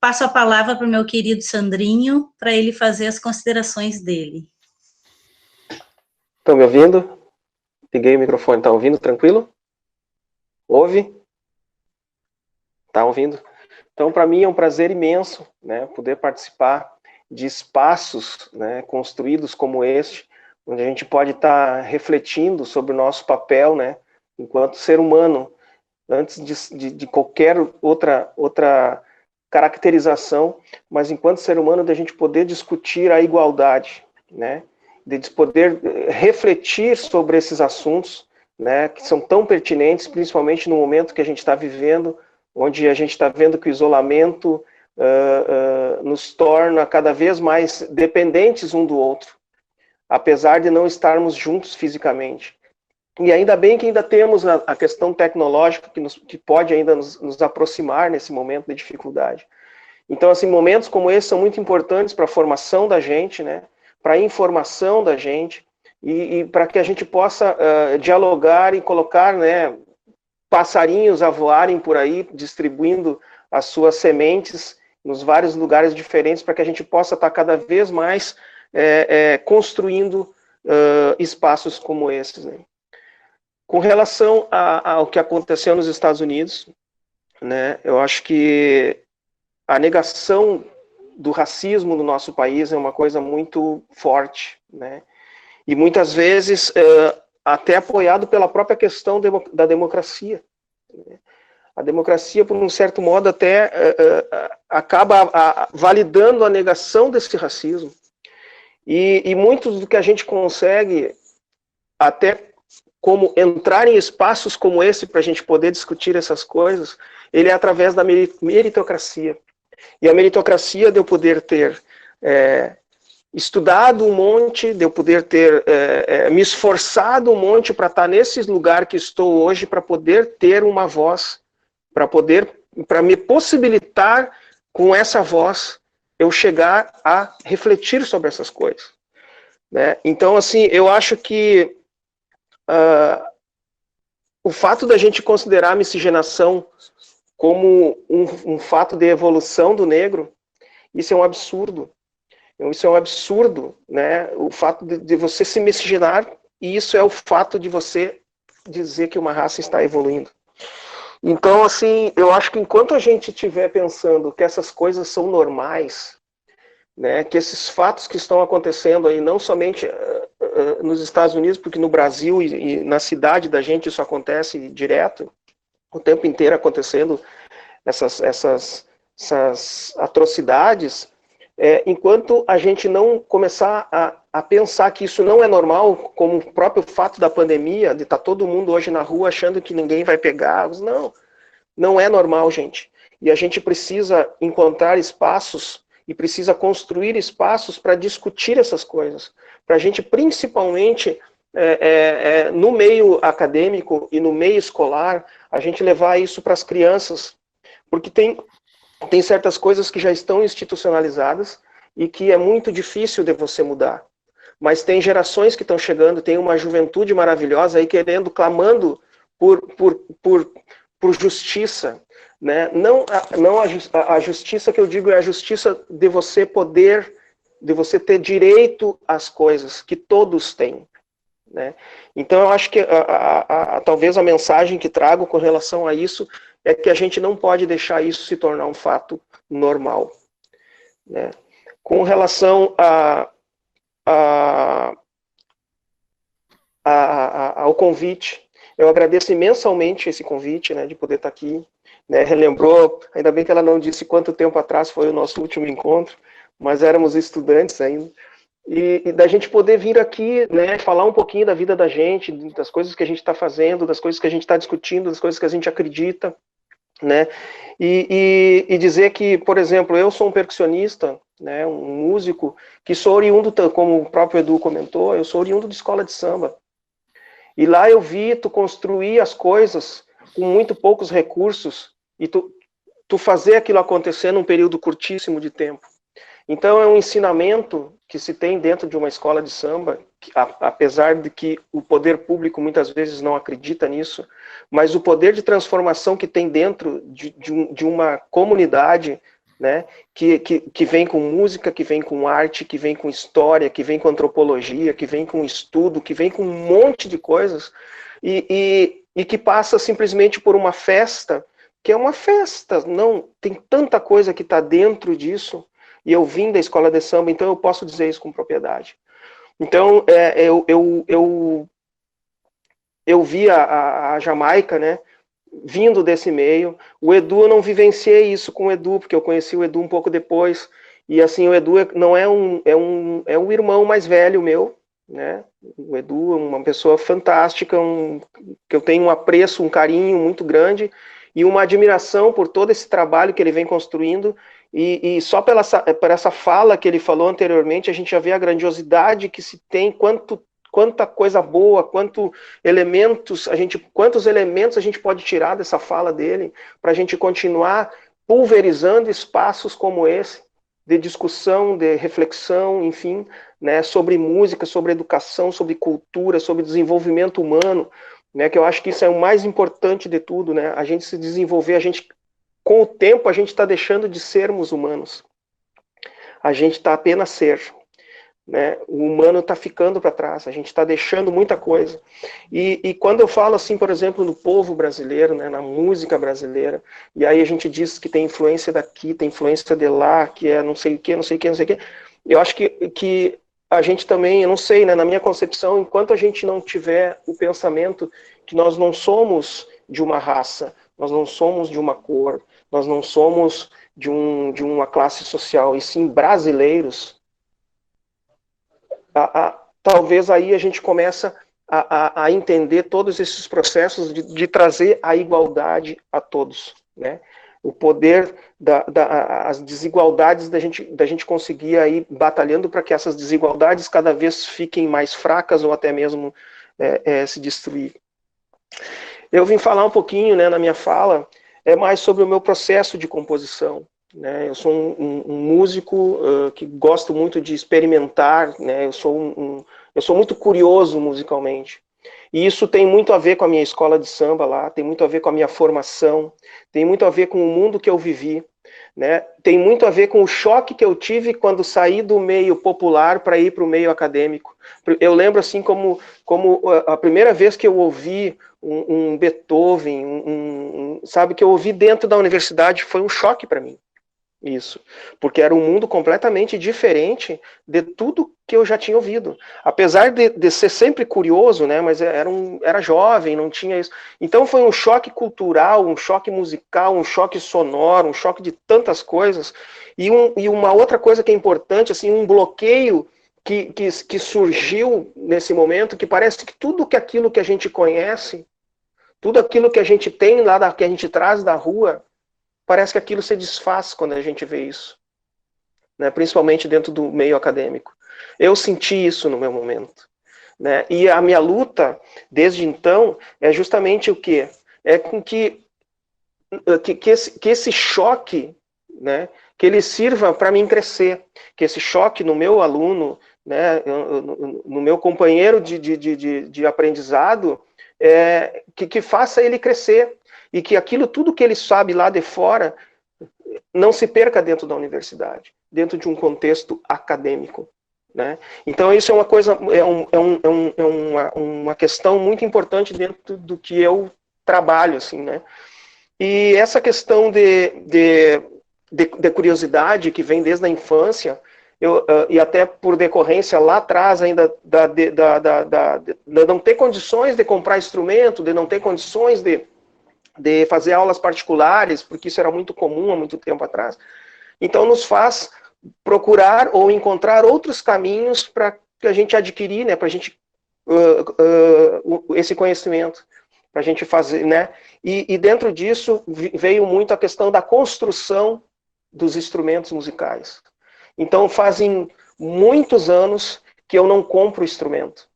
Speaker 2: Passo a palavra para o meu querido Sandrinho, para ele fazer as considerações dele.
Speaker 5: Estão me ouvindo? Liguei o microfone, está ouvindo? Tranquilo? Ouve? Está ouvindo? Então, para mim é um prazer imenso, né, poder participar de espaços, né, construídos como este, onde a gente pode estar refletindo sobre o nosso papel, né, enquanto ser humano, antes de qualquer outra caracterização, mas enquanto ser humano, da gente poder discutir a igualdade, né, de poder refletir sobre esses assuntos, né, que são tão pertinentes, principalmente no momento que a gente está vivendo, onde a gente está vendo que o isolamento nos torna cada vez mais dependentes um do outro, apesar de não estarmos juntos fisicamente. E ainda bem que ainda temos a questão tecnológica que pode ainda nos aproximar nesse momento de dificuldade. Então, assim, momentos como esse são muito importantes para a formação da gente, né, para a informação da gente, e para que a gente possa dialogar e colocar, né, passarinhos a voarem por aí, distribuindo as suas sementes nos vários lugares diferentes, para que a gente possa estar cada vez mais construindo espaços como esses, né. Com relação ao que aconteceu nos Estados Unidos, né, eu acho que a negação do racismo no nosso país é uma coisa muito forte, né, e muitas vezes até apoiado pela própria questão da democracia. A democracia, por um certo modo, até acaba validando a negação desse racismo. E muito do que a gente consegue, até como entrar em espaços como esse para a gente poder discutir essas coisas, ele é através da meritocracia. E a meritocracia de eu poder ter estudado um monte, de eu poder ter me esforçado um monte para estar nesse lugar que estou hoje, para poder ter uma voz, para me possibilitar com essa voz eu chegar a refletir sobre essas coisas, né? Então, assim, eu acho que o fato da gente considerar a miscigenação como um fato de evolução do negro, isso é um absurdo. Isso é um absurdo, né? O fato de você se miscigenar, e isso é o fato de você dizer que uma raça está evoluindo. Então, assim, eu acho que enquanto a gente estiver pensando que essas coisas são normais, né, que esses fatos que estão acontecendo aí, não somente nos Estados Unidos, porque no Brasil e na cidade da gente isso acontece direto, o tempo inteiro acontecendo essas atrocidades, enquanto a gente não começar a pensar que isso não é normal, como o próprio fato da pandemia, de estar todo mundo hoje na rua achando que ninguém vai pegar, não é normal, gente. E a gente precisa encontrar espaços e precisa construir espaços para discutir essas coisas, para a gente, principalmente, no meio acadêmico e no meio escolar, a gente levar isso para as crianças, porque tem certas coisas que já estão institucionalizadas e que é muito difícil de você mudar. Mas tem gerações que estão chegando, tem uma juventude maravilhosa aí querendo, clamando por justiça, né? Não a justiça que eu digo é a justiça de você poder, de você ter direito às coisas que todos têm, né? Então eu acho que talvez a mensagem que trago com relação a isso é que a gente não pode deixar isso se tornar um fato normal, né? Com relação ao convite, eu agradeço imensamente esse convite, né, de poder estar aqui, né, relembrou, ainda bem que ela não disse quanto tempo atrás foi o nosso último encontro, mas éramos estudantes ainda, e da gente poder vir aqui, né, falar um pouquinho da vida da gente, das coisas que a gente está fazendo, das coisas que a gente está discutindo, das coisas que a gente acredita, né, e dizer que, por exemplo, eu sou um percussionista, né, um músico, que sou oriundo, como o próprio Edu comentou, eu sou oriundo de escola de samba, e lá eu vi tu construir as coisas com muito poucos recursos, e tu fazer aquilo acontecer num período curtíssimo de tempo. Então é um ensinamento que se tem dentro de uma escola de samba, apesar de que o poder público muitas vezes não acredita nisso, mas o poder de transformação que tem dentro de uma comunidade, né, que vem com música, que vem com arte, que vem com história, que vem com antropologia, que vem com estudo, que vem com um monte de coisas, e que passa simplesmente por uma festa, que é uma festa, não, tem tanta coisa que está dentro disso, e eu vim da escola de samba, então eu posso dizer isso com propriedade. Então, eu vi a Jamaica, né, vindo desse meio. O Edu, eu não vivenciei isso com o Edu, porque eu conheci o Edu um pouco depois, e assim, o Edu não é um irmão mais velho meu, né, o Edu é uma pessoa fantástica, que eu tenho um apreço, um carinho muito grande, e uma admiração por todo esse trabalho que ele vem construindo, e só por essa fala que ele falou anteriormente, a gente já vê a grandiosidade que se tem, quanta coisa boa, quantos elementos a gente pode tirar dessa fala dele, para a gente continuar pulverizando espaços como esse, de discussão, de reflexão, enfim, né, sobre música, sobre educação, sobre cultura, sobre desenvolvimento humano, né, que eu acho que isso é o mais importante de tudo, né, a gente se desenvolver, com o tempo a gente está deixando de sermos humanos, a gente está apenas ser, né, o humano está ficando para trás, a gente está deixando muita coisa, e quando eu falo assim, por exemplo, no povo brasileiro, né, na música brasileira, e aí a gente diz que tem influência daqui, tem influência de lá, que é não sei o que, não sei o que, não sei o que, eu acho que a gente também, eu não sei, né, na minha concepção, enquanto a gente não tiver o pensamento que nós não somos de uma raça, nós não somos de uma cor, nós não somos de uma classe social, e sim brasileiros, talvez aí a gente começa a entender todos esses processos de trazer a igualdade a todos, né? O poder as desigualdades da gente conseguir aí batalhando para que essas desigualdades cada vez fiquem mais fracas ou até mesmo se destruir. Eu vim falar um pouquinho, né, na minha fala, mais sobre o meu processo de composição, né? Eu sou um músico que gosto muito de experimentar, né? Eu sou muito curioso musicalmente. E isso tem muito a ver com a minha escola de samba lá, tem muito a ver com a minha formação, tem muito a ver com o mundo que eu vivi, né? Tem muito a ver com o choque que eu tive quando saí do meio popular para ir para o meio acadêmico. Eu lembro assim como a primeira vez que eu ouvi um Beethoven, sabe, que eu ouvi dentro da universidade, foi um choque para mim. Isso, porque era um mundo completamente diferente de tudo que eu já tinha ouvido. Apesar de ser sempre curioso, né, mas era jovem, não tinha isso. Então foi um choque cultural, um choque musical, um choque sonoro, um choque de tantas coisas. E uma outra coisa que é importante, assim, um bloqueio que surgiu nesse momento, que parece que tudo aquilo que a gente conhece, tudo aquilo que a gente tem lá, que a gente traz da rua, parece que aquilo se desfaz quando a gente vê isso, né? Principalmente dentro do meio acadêmico. Eu senti isso no meu momento, né? E a minha luta, desde então, é justamente o quê? É com que esse choque, né, que ele sirva para mim crescer, que esse choque no meu aluno, né, no meu companheiro de aprendizado, que faça ele crescer, e que aquilo, tudo que ele sabe lá de fora, não se perca dentro da universidade, dentro de um contexto acadêmico, né? Então isso é uma coisa, uma questão muito importante dentro do que eu trabalho, assim, né? E essa questão de curiosidade que vem desde a infância, e até por decorrência lá atrás ainda de não ter condições de comprar instrumento, de não ter condições de fazer aulas particulares, porque isso era muito comum há muito tempo atrás. Então, nos faz procurar ou encontrar outros caminhos para a gente adquirir, né, para a gente esse conhecimento, para a gente fazer, né? E dentro disso veio muito a questão da construção dos instrumentos musicais. Então, fazem muitos anos que eu não compro instrumento.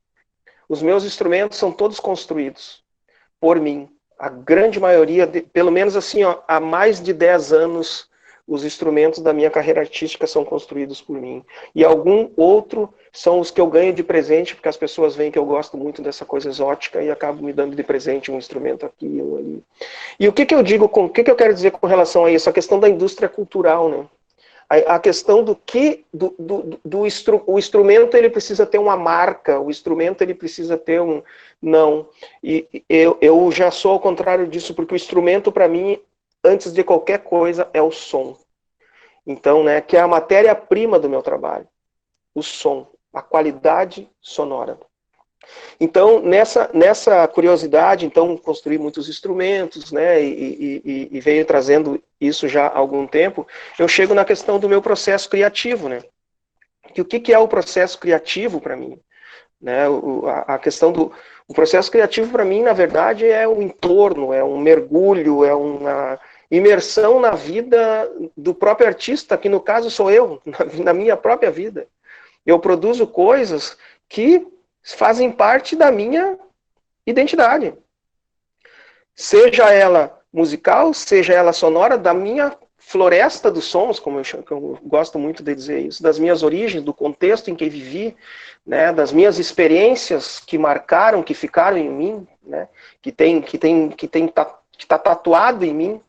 Speaker 5: Os meus instrumentos são todos construídos por mim. A grande maioria, pelo menos assim, ó, há mais de 10 anos, os instrumentos da minha carreira artística são construídos por mim. E algum outro são os que eu ganho de presente, porque as pessoas veem que eu gosto muito dessa coisa exótica e acabam me dando de presente um instrumento aqui e um ali. E o que eu digo, o que eu quero dizer com relação a isso? A questão da indústria cultural, né? A questão o instrumento, ele precisa ter uma marca, o instrumento ele precisa ter um... Não, e eu já sou ao contrário disso, porque o instrumento para mim, antes de qualquer coisa, é o som. Então, né, que é a matéria-prima do meu trabalho, o som, a qualidade sonora. Então, nessa curiosidade, então, construí muitos instrumentos, né, e veio trazendo isso já há algum tempo, eu chego na questão do meu processo criativo, né. O que é o processo criativo para mim? né? A questão do o processo criativo, para mim, na verdade, é um entorno, é um mergulho, é uma imersão na vida do próprio artista, que no caso sou eu, na minha própria vida. Eu produzo coisas que fazem parte da minha identidade. Seja ela musical, seja ela sonora, da minha floresta dos sons, como eu gosto muito de dizer isso, das minhas origens, do contexto em que vivi, né, das minhas experiências que marcaram, que ficaram em mim, né, que tá tatuado em mim.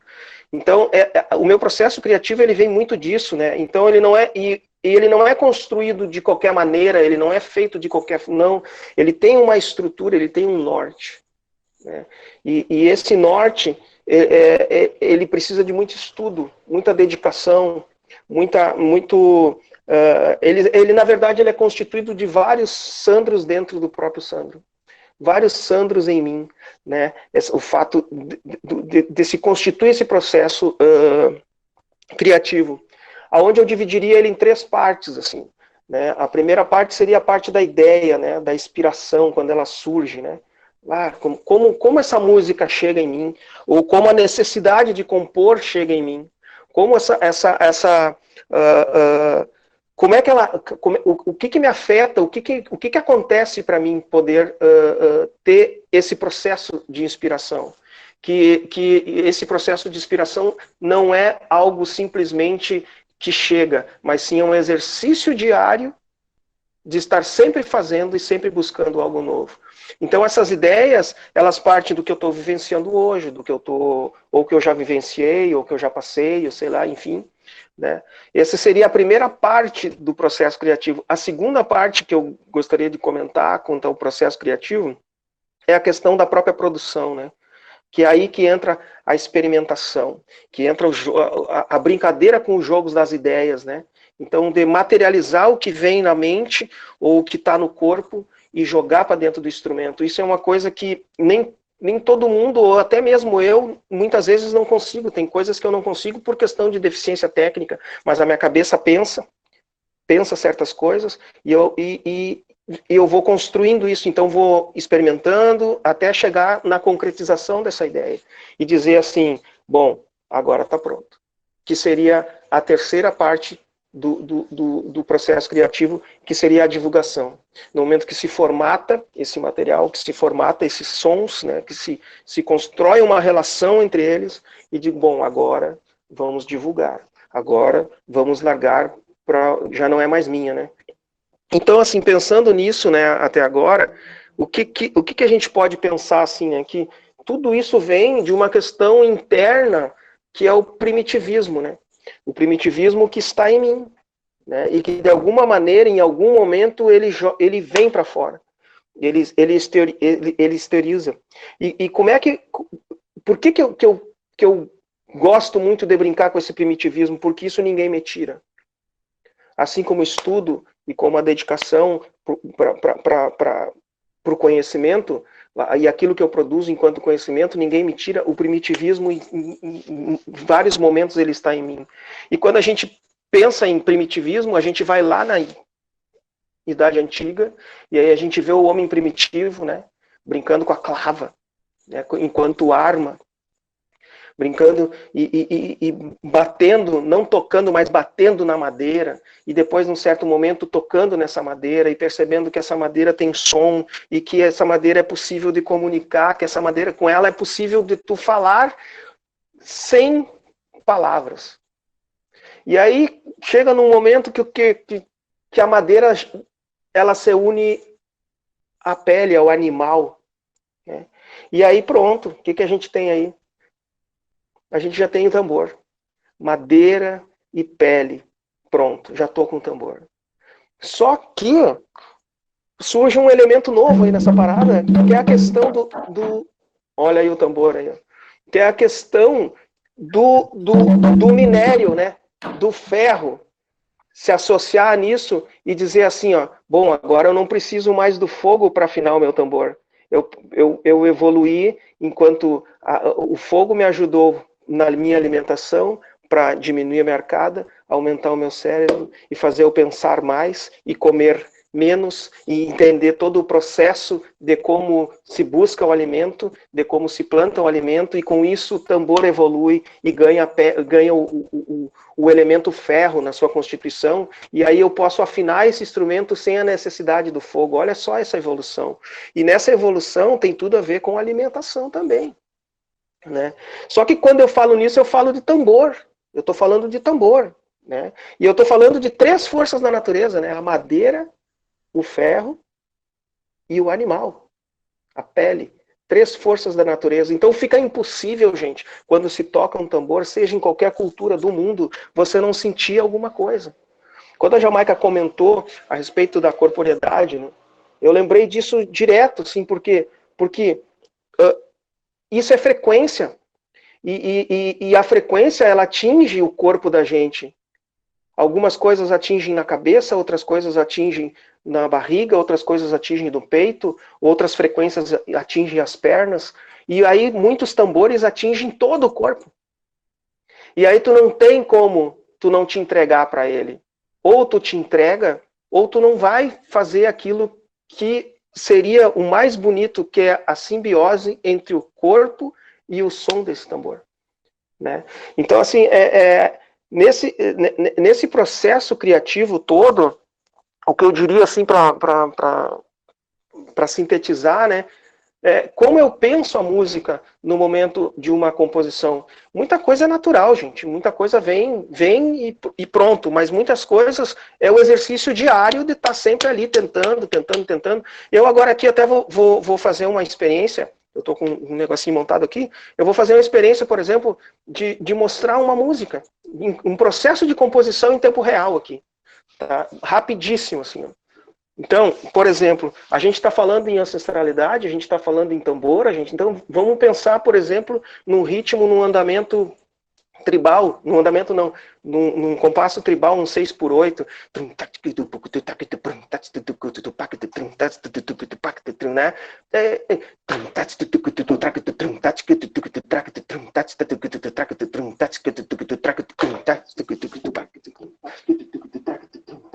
Speaker 5: Então, o meu processo criativo, ele vem muito disso, né? Então, ele não é construído de qualquer maneira, ele não é feito de qualquer... Não, ele tem uma estrutura, ele tem um norte, né? E esse norte, ele precisa de muito estudo, muita dedicação, ele, na verdade, ele é constituído de vários Sandros dentro do próprio Sandro. Vários Sandros em mim, né? O fato de se constituir esse processo criativo, aonde eu dividiria ele em 3 partes, assim, né? A primeira parte seria a parte da ideia, né? Da inspiração, quando ela surge, né? Como essa música chega em mim, ou como a necessidade de compor chega em mim, como como é que o que me afeta, o que acontece para mim poder ter esse processo de inspiração? Que esse processo de inspiração não é algo simplesmente que chega, mas sim é um exercício diário de estar sempre fazendo e sempre buscando algo novo. Então essas ideias, elas partem do que eu estou vivenciando hoje, ou que eu já vivenciei, ou que eu já passei, ou sei lá, enfim. Né? Essa seria a primeira parte do processo criativo. A segunda parte que eu gostaria de comentar quanto ao processo criativo é a questão da própria produção, né? Que é aí que entra a experimentação, que entra a brincadeira com os jogos das ideias, né? Então, de materializar o que vem na mente ou o que está no corpo e jogar para dentro do instrumento. Isso é uma coisa que nem todo mundo, ou até mesmo eu, muitas vezes não consigo. Tem coisas que eu não consigo por questão de deficiência técnica, mas a minha cabeça pensa certas coisas e eu vou construindo isso. Então vou experimentando até chegar na concretização dessa ideia e dizer assim, bom, agora está pronto. Que seria a terceira parte do processo criativo, que seria a divulgação. No momento que se formata esse material, que se formata esses sons, né, que se constrói uma relação entre eles, e digo, bom, agora vamos divulgar, agora vamos largar, já não é mais minha, né? Então, assim, pensando nisso, né, até agora, o que a gente pode pensar, assim, né, que tudo isso vem de uma questão interna, que é o primitivismo, né? O primitivismo que está em mim, né? E que de alguma maneira, em algum momento, ele vem para fora, ele exterioriza. E como é que... Por que eu gosto muito de brincar com esse primitivismo? Porque isso ninguém me tira. Assim como o estudo e como a dedicação para o conhecimento, e aquilo que eu produzo enquanto conhecimento, ninguém me tira. O primitivismo, em vários momentos, ele está em mim. E quando a gente pensa em primitivismo, a gente vai lá na Idade Antiga, e aí a gente vê o homem primitivo, né, brincando com a clava, né, enquanto arma, brincando e batendo, não tocando, mas batendo na madeira, e depois, num certo momento, tocando nessa madeira e percebendo que essa madeira tem som e que essa madeira é possível de comunicar, que essa madeira, com ela, é possível de tu falar sem palavras. E aí, chega num momento que a madeira, ela se une à pele, ao animal, né? E aí, pronto, o que a gente tem aí? A gente já tem o tambor. Madeira e pele. Pronto, já estou com o tambor. Só que surge um elemento novo aí nessa parada, que é a questão do olha aí o tambor aí. Que é a questão do minério, né? Do ferro. Se associar nisso e dizer assim, ó, bom, agora eu não preciso mais do fogo para afinar o meu tambor. Eu evoluí enquanto o fogo me ajudou na minha alimentação para diminuir a minha arcada, aumentar o meu cérebro e fazer eu pensar mais e comer menos e entender todo o processo de como se busca o alimento, de como se planta o alimento, e com isso o tambor evolui e ganha o elemento ferro na sua constituição, e aí eu posso afinar esse instrumento sem a necessidade do fogo. Olha só essa evolução. E nessa evolução tem tudo a ver com alimentação também, né? Só que quando eu falo nisso, eu falo de tambor. Eu estou falando de tambor, né? E eu estou falando de 3 forças da natureza, né? A madeira, o ferro e o animal, a pele. 3 forças da natureza. Então fica impossível, gente, quando se toca um tambor, seja em qualquer cultura do mundo, você não sentir alguma coisa. Quando a Jamaica comentou a respeito da corporeidade, né, eu lembrei disso direto, assim, porque isso é frequência. E a frequência, ela atinge o corpo da gente. Algumas coisas atingem na cabeça, outras coisas atingem na barriga, outras coisas atingem no peito, outras frequências atingem as pernas, e aí muitos tambores atingem todo o corpo. E aí tu não tem como tu não te entregar para ele. Ou tu te entrega, ou tu não vai fazer aquilo que seria o mais bonito, que é a simbiose entre o corpo e o som desse tambor, né? Então, assim, nesse processo criativo todo, o que eu diria, assim, para sintetizar, né, como eu penso a música no momento de uma composição. Muita coisa é natural, gente, muita coisa vem e pronto, mas muitas coisas é o exercício diário de estar sempre ali tentando. Eu agora aqui até vou fazer uma experiência. Eu estou com um negocinho montado aqui. Eu vou fazer uma experiência, por exemplo, de mostrar uma música, um processo de composição em tempo real aqui. Tá? Rapidíssimo, assim. Então, por exemplo, a gente está falando em ancestralidade, a gente está falando em tambor, então vamos pensar, por exemplo, num ritmo, num andamento tribal, num compasso tribal, um 6/8, né?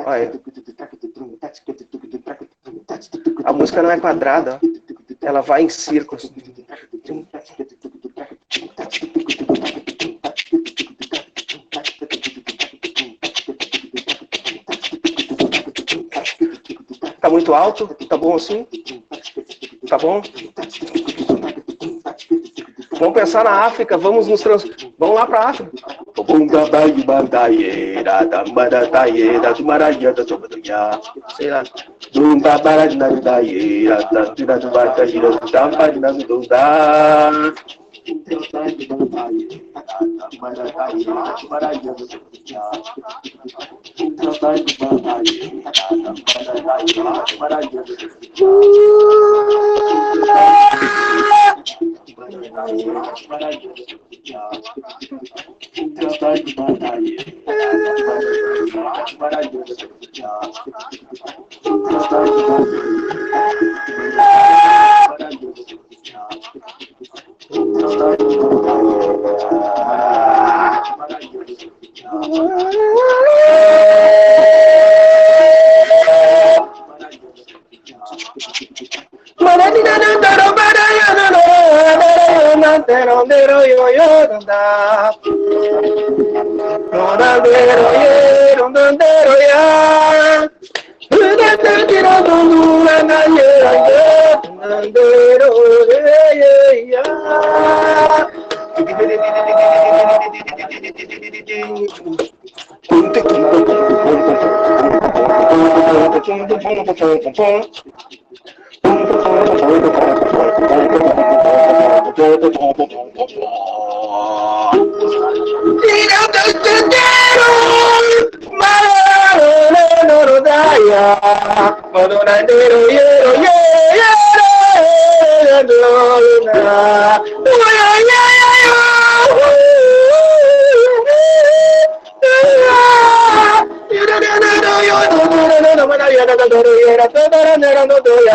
Speaker 5: Olha. A música não é quadrada, ela vai em círculos. Tá muito alto? Tá bom assim? Tá bom? Vamos pensar na África, vamos lá para a África. Sei lá.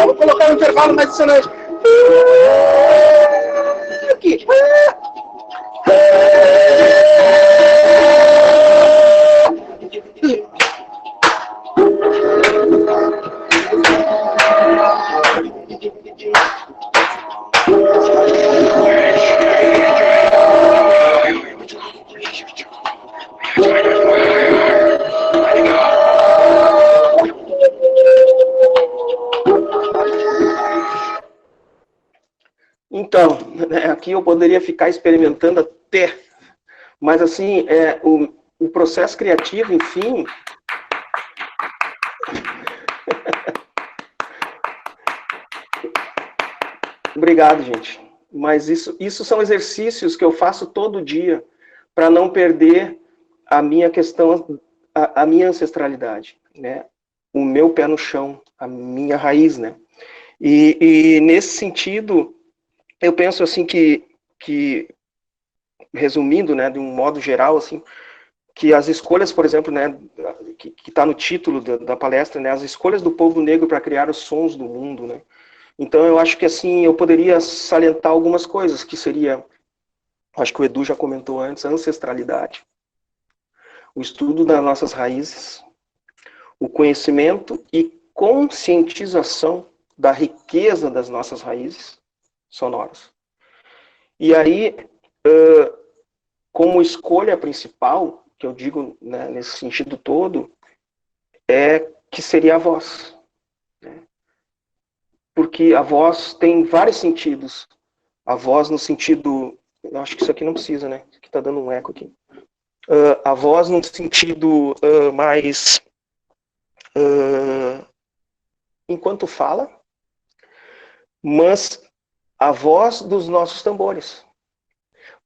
Speaker 5: Vou colocar um intervalo mais dissonante. Aqui. aqui eu poderia ficar experimentando até, mas assim, o processo criativo, enfim... Obrigado, gente. Mas isso são exercícios que eu faço todo dia para não perder a minha questão, a minha ancestralidade, né? O meu pé no chão, a minha raiz, né? E nesse sentido, eu penso assim que resumindo, né, de um modo geral, assim, que as escolhas, por exemplo, né, que está no título da palestra, né, as escolhas do povo negro para criar os sons do mundo, né? Então, eu acho que, assim, eu poderia salientar algumas coisas, que seria, acho que o Edu já comentou antes, a ancestralidade, o estudo das nossas raízes, o conhecimento e conscientização da riqueza das nossas raízes sonoras. E aí, como escolha principal, que eu digo, né, nesse sentido todo, que seria a voz. Porque a voz tem vários sentidos. A voz no sentido... Eu acho que isso aqui não precisa, né? Isso aqui tá dando um eco aqui. A voz no sentido mais... enquanto fala, mas a voz dos nossos tambores.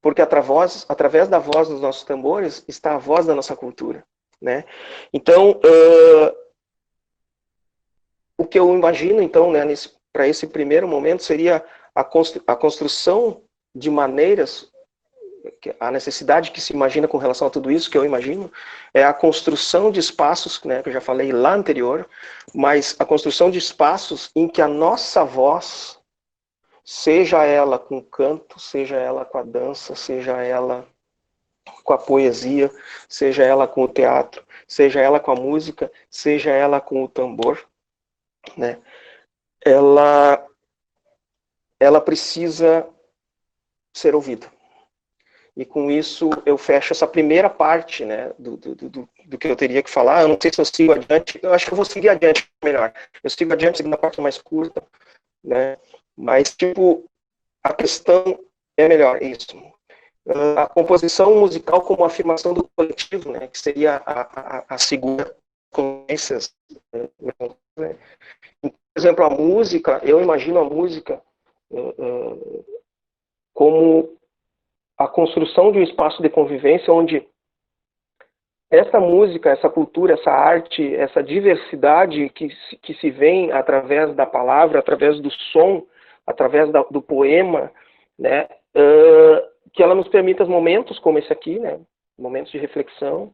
Speaker 5: Porque através da voz dos nossos tambores está a voz da nossa cultura, né? Então, o que eu imagino, então, né, para esse primeiro momento, seria a construção de maneiras, a necessidade que se imagina com relação a tudo isso, que eu imagino, é a construção de espaços, né, que eu já falei lá anterior, mas a construção de espaços em que a nossa voz, seja ela com o canto, seja ela com a dança, seja ela com a poesia, seja ela com o teatro, seja ela com a música, seja ela com o tambor, né, ela precisa ser ouvida. E com isso eu fecho essa primeira parte, né, do que eu teria que falar. Eu não sei se eu sigo adiante, eu acho que eu vou seguir adiante melhor. Eu sigo adiante, seguindo a parte mais curta, né, mas, tipo, a questão é melhor, isso. A composição musical como afirmação do coletivo, né, que seria a segunda consciências, né. Por exemplo, a música, eu imagino a música como a construção de um espaço de convivência onde essa música, essa cultura, essa arte, essa diversidade que se vem através da palavra, através do som, através do poema, né, que ela nos permita momentos como esse aqui, né, momentos de reflexão,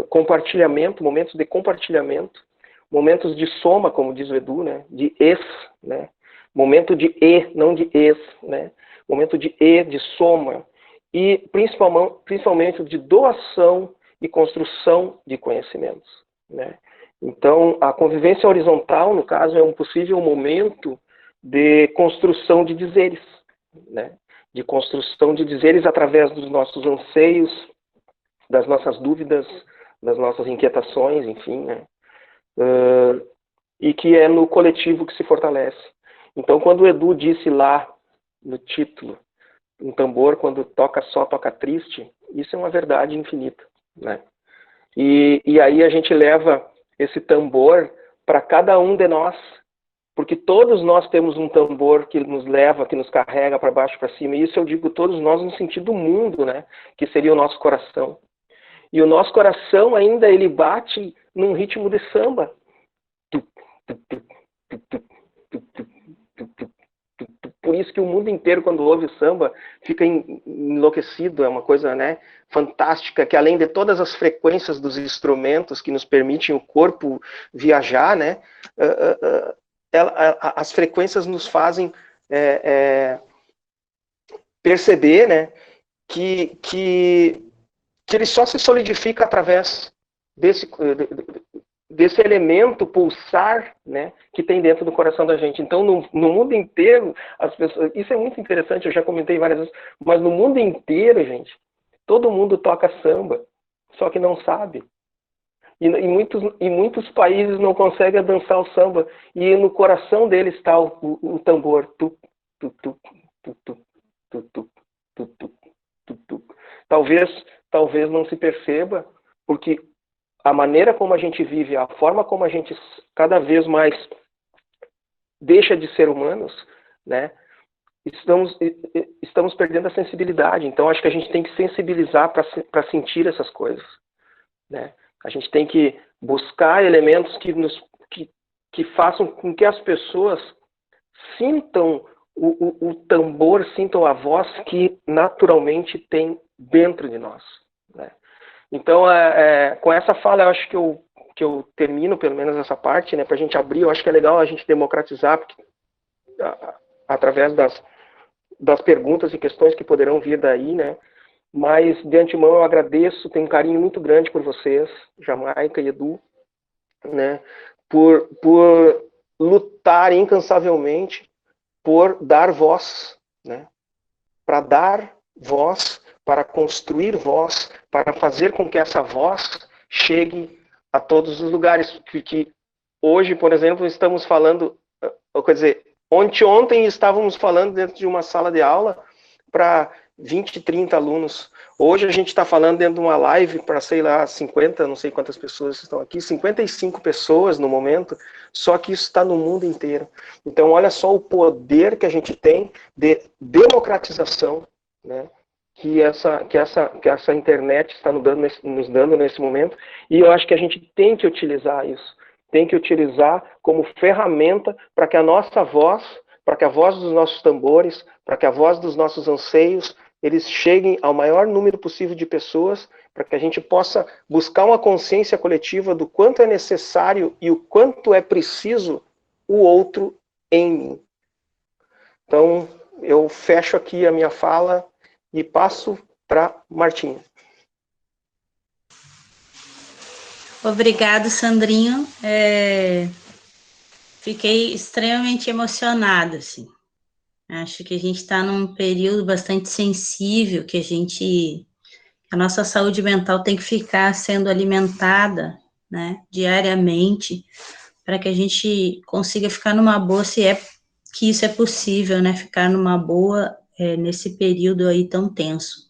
Speaker 5: compartilhamento, momentos de compartilhamento, momentos de soma, como diz o Edu, né, de es, né, momento de e, não de es, né, momento de e, de soma, e principalmente de doação e construção de conhecimentos, né. Então, a convivência horizontal, no caso, é um possível momento de construção de dizeres, né, de construção de dizeres através dos nossos anseios, das nossas dúvidas, das nossas inquietações, enfim, né, e que é no coletivo que se fortalece. Então, quando o Edu disse lá no título, um tambor quando toca só, toca triste, isso é uma verdade infinita, né? E aí a gente leva esse tambor para cada um de nós, porque todos nós temos um tambor que nos leva, que nos carrega para baixo, para cima, e isso eu digo todos nós no sentido mundo, né? Que seria o nosso coração. E o nosso coração ainda, ele bate num ritmo de samba. Por isso que o mundo inteiro, quando ouve o samba, fica enlouquecido. É uma coisa, né, fantástica, que além de todas as frequências dos instrumentos que nos permitem o corpo viajar, né, as frequências nos fazem perceber, né, que ele só se solidifica através desse elemento pulsar, né, que tem dentro do coração da gente. Então, no mundo inteiro, as pessoas, isso é muito interessante, eu já comentei várias vezes, mas no mundo inteiro, gente, todo mundo toca samba, só que não sabe. E muitos países não conseguem dançar o samba, e no coração deles está o tambor. Tu, tu, tu, tu, tu. tutuc, tutuc, tutuc. Talvez não se perceba, porque a maneira como a gente vive, a forma como a gente cada vez mais deixa de ser humanos, né? Estamos perdendo a sensibilidade. Então, acho que a gente tem que sensibilizar para sentir essas coisas, né? A gente tem que buscar elementos que façam com que as pessoas sintam o tambor, sintam a voz que naturalmente tem dentro de nós, né? Então, com essa fala, eu acho que eu termino, pelo menos, essa parte, né, para a gente abrir. Eu acho que é legal a gente democratizar, porque, através das perguntas e questões que poderão vir daí, né? Mas, de antemão, eu agradeço, tenho um carinho muito grande por vocês, Jamaica e Edu, né, por lutar incansavelmente por dar voz, né, para dar voz, para construir voz, para fazer com que essa voz chegue a todos os lugares. Que hoje, por exemplo, estamos falando, quer dizer, ontem estávamos falando dentro de uma sala de aula para 20, 30 alunos. Hoje a gente está falando dentro de uma live para, sei lá, 50, não sei quantas pessoas estão aqui, 55 pessoas no momento, só que isso está no mundo inteiro. Então, olha só o poder que a gente tem de democratização, né, que essa internet está nos dando nesse momento, e eu acho que a gente tem que utilizar isso, tem que utilizar como ferramenta para que a nossa voz, para que a voz dos nossos tambores, para que a voz dos nossos anseios, eles cheguem ao maior número possível de pessoas, para que a gente possa buscar uma consciência coletiva do quanto é necessário e o quanto é preciso o outro em mim. Então, eu fecho aqui a minha fala e passo para Martinha.
Speaker 2: Obrigado, Sandrinho. Fiquei extremamente emocionada, assim. Acho que a gente está num período bastante sensível, que a nossa saúde mental tem que ficar sendo alimentada, né, diariamente, para que a gente consiga ficar numa boa, se é que isso é possível, né, ficar numa boa nesse período aí tão tenso.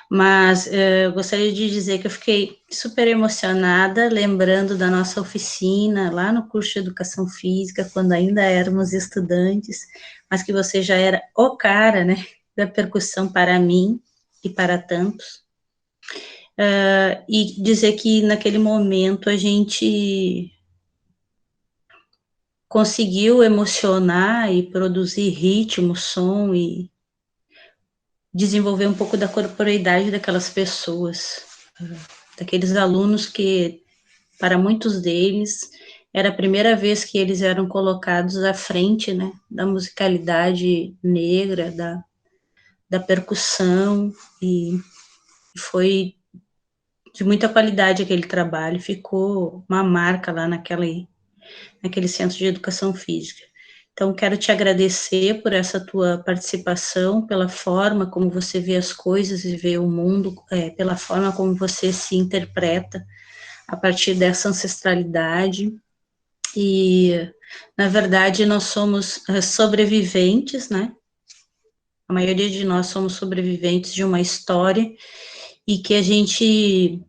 Speaker 2: Mas eu gostaria de dizer que eu fiquei super emocionada, lembrando da nossa oficina, lá no curso de Educação Física, quando ainda éramos estudantes, mas que você já era o cara, né, da percussão para mim e para tantos. E dizer que naquele momento a gente conseguiu emocionar e produzir ritmo, som e desenvolver um pouco da corporeidade daquelas pessoas, daqueles alunos que, para muitos deles, era a primeira vez que eles eram colocados à frente, né, da musicalidade negra, da percussão, e foi de muita qualidade aquele trabalho, ficou uma marca lá naquele centro de educação física. Então, quero te agradecer por essa tua participação, pela forma como você vê as coisas e vê o mundo, pela forma como você se interpreta a partir dessa ancestralidade. E, na verdade, nós somos sobreviventes, né? A maioria de nós somos sobreviventes de uma história e que a gente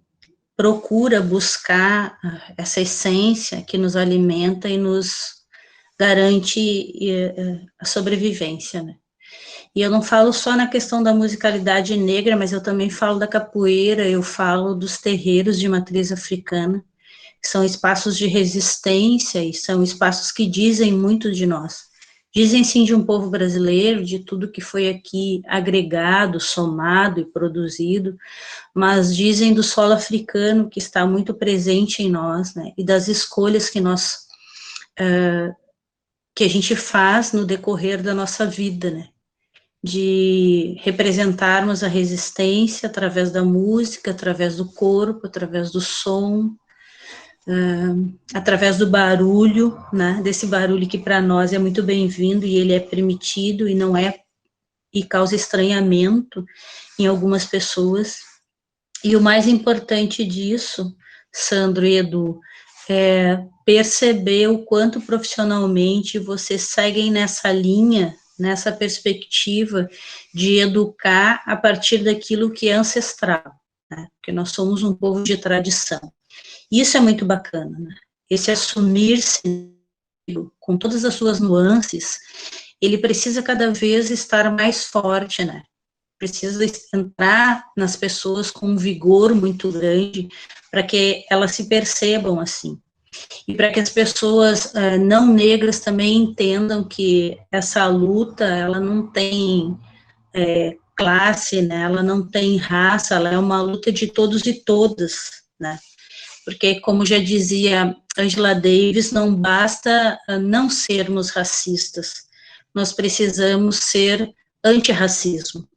Speaker 2: procura buscar essa essência que nos alimenta e nos garante a sobrevivência, né? E eu não falo só na questão da musicalidade negra, mas eu também falo da capoeira, eu falo dos terreiros de matriz africana, que são espaços de resistência e são espaços que dizem muito de nós. Dizem sim de um povo brasileiro, de tudo que foi aqui agregado, somado e produzido, mas dizem do solo africano que está muito presente em nós, né? E das escolhas que que a gente faz no decorrer da nossa vida, né, de representarmos a resistência através da música, através do corpo, através do som, através do barulho, né, desse barulho que para nós é muito bem-vindo e ele é permitido e não é, e causa estranhamento em algumas pessoas. E o mais importante disso, Sandro e Edu, é perceber o quanto profissionalmente vocês seguem nessa linha, nessa perspectiva de educar a partir daquilo que é ancestral, né? Porque nós somos um povo de tradição. Isso é muito bacana, né? Esse assumir-se com todas as suas nuances, ele precisa cada vez estar mais forte, né? Precisa entrar nas pessoas com um vigor muito grande para que elas se percebam assim. E para que as pessoas não negras também entendam que essa luta, ela não tem classe, né? Ela não tem raça, ela é uma luta de todos e todas, né? Porque, como já dizia Angela Davis, não basta não sermos racistas, nós precisamos ser antirracismo.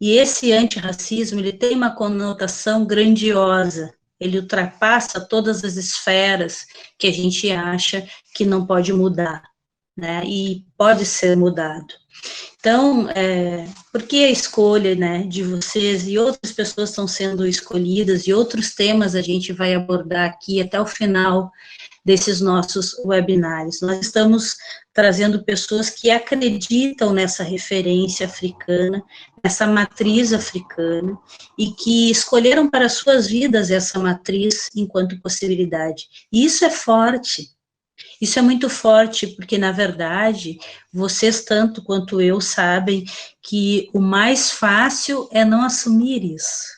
Speaker 2: E esse antirracismo, ele tem uma conotação grandiosa, ele ultrapassa todas as esferas que a gente acha que não pode mudar, né, e pode ser mudado. Então, por que a escolha, né, de vocês e outras pessoas estão sendo escolhidas, e outros temas a gente vai abordar aqui até o final desses nossos webinários. Nós estamos trazendo pessoas que acreditam nessa referência africana, nessa matriz africana, e que escolheram para suas vidas essa matriz enquanto possibilidade. E isso é forte. Isso é muito forte, porque, na verdade, vocês, tanto quanto eu, sabem que o mais fácil é não assumir isso.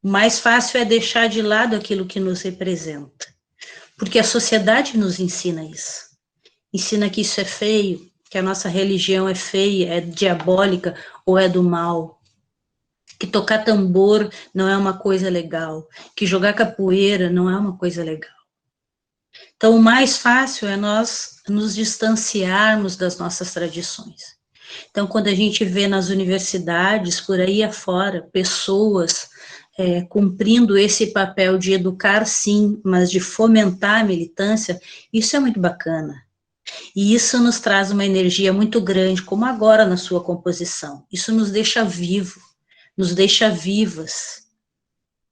Speaker 2: O mais fácil é deixar de lado aquilo que nos representa, porque a sociedade nos ensina isso. Ensina que isso é feio, que a nossa religião é feia, é diabólica ou é do mal, que tocar tambor não é uma coisa legal, que jogar capoeira não é uma coisa legal. Então, o mais fácil é nós nos distanciarmos das nossas tradições. Então, quando a gente vê nas universidades, por aí afora, pessoas cumprindo esse papel de educar, sim, mas de fomentar a militância, isso é muito bacana. E isso nos traz uma energia muito grande, como agora na sua composição. Isso nos deixa vivo, nos deixa vivas,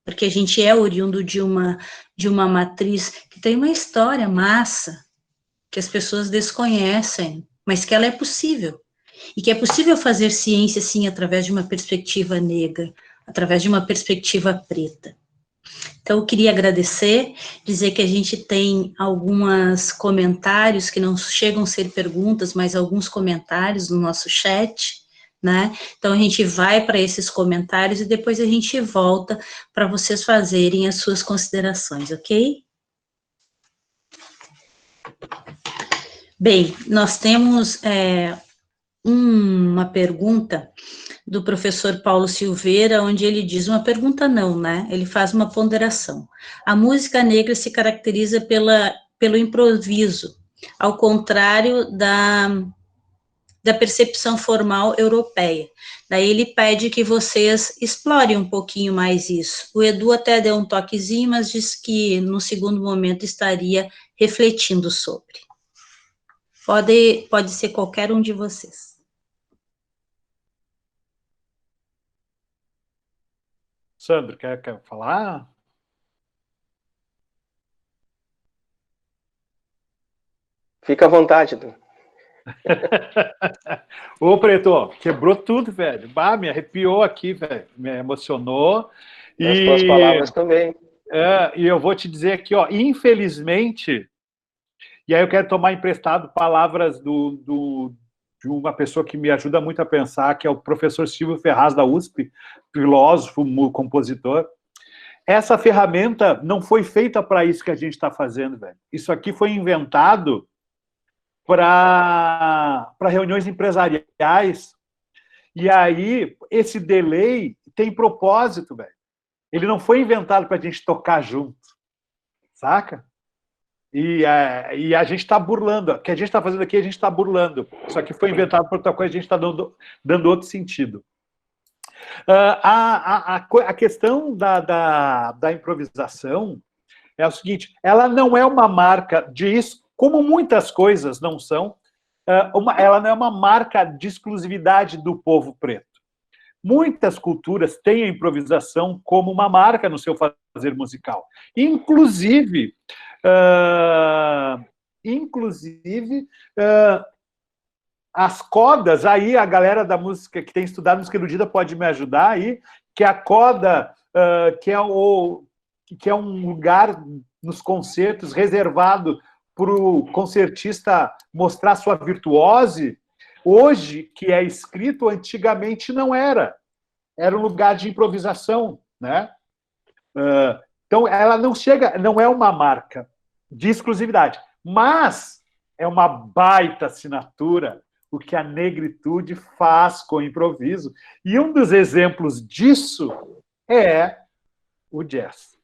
Speaker 2: porque a gente é oriundo de uma matriz que tem uma história massa, que as pessoas desconhecem, mas que ela é possível. E que é possível fazer ciência, sim, através de uma perspectiva negra, através de uma perspectiva preta. Então, eu queria agradecer, dizer que a gente tem alguns comentários, que não chegam a ser perguntas, mas alguns comentários no nosso chat, né? Então, a gente vai para esses comentários e depois a gente volta para vocês fazerem as suas considerações, ok? Bem, nós temos uma pergunta do professor Paulo Silveira, onde ele diz, uma pergunta não, né? Ele faz uma ponderação. A música negra se caracteriza pelo improviso, ao contrário da percepção formal europeia. Daí ele pede que vocês explorem um pouquinho mais isso. O Edu até deu um toquezinho, mas disse que no segundo momento estaria refletindo sobre. Pode ser qualquer um de vocês.
Speaker 3: Sandro, quer falar?
Speaker 5: Fica à vontade, Edu.
Speaker 3: Ô, Preto, quebrou tudo, velho. Bah, me arrepiou aqui, velho. Me emocionou.
Speaker 5: As tuas palavras também.
Speaker 3: E eu vou te dizer aqui, ó, infelizmente, e aí eu quero tomar emprestado palavras de uma pessoa que me ajuda muito a pensar, que é o professor Silvio Ferraz da USP, filósofo, compositor. Essa ferramenta não foi feita para isso que a gente está fazendo, velho. Isso aqui foi inventado para reuniões empresariais, e aí esse delay tem propósito, velho. Ele não foi inventado para a gente tocar junto, saca? E a gente está burlando. O que a gente está fazendo aqui, a gente está burlando. Isso aqui foi inventado por outra coisa, a gente está dando outro sentido. A questão da improvisação é o seguinte, ela não é uma marca disso, como muitas coisas não são, ela não é uma marca de exclusividade do povo preto. Muitas culturas têm a improvisação como uma marca no seu fazer musical. Inclusive as codas, aí a galera da música que tem estudado música erudita pode me ajudar aí, que a coda, que é um lugar nos concertos reservado para o concertista mostrar sua virtuose, hoje, que é escrito, antigamente não era. Era um lugar de improvisação, né? Então, ela não é uma marca de exclusividade, mas é uma baita assinatura o que a negritude faz com o improviso. E um dos exemplos disso é o jazz.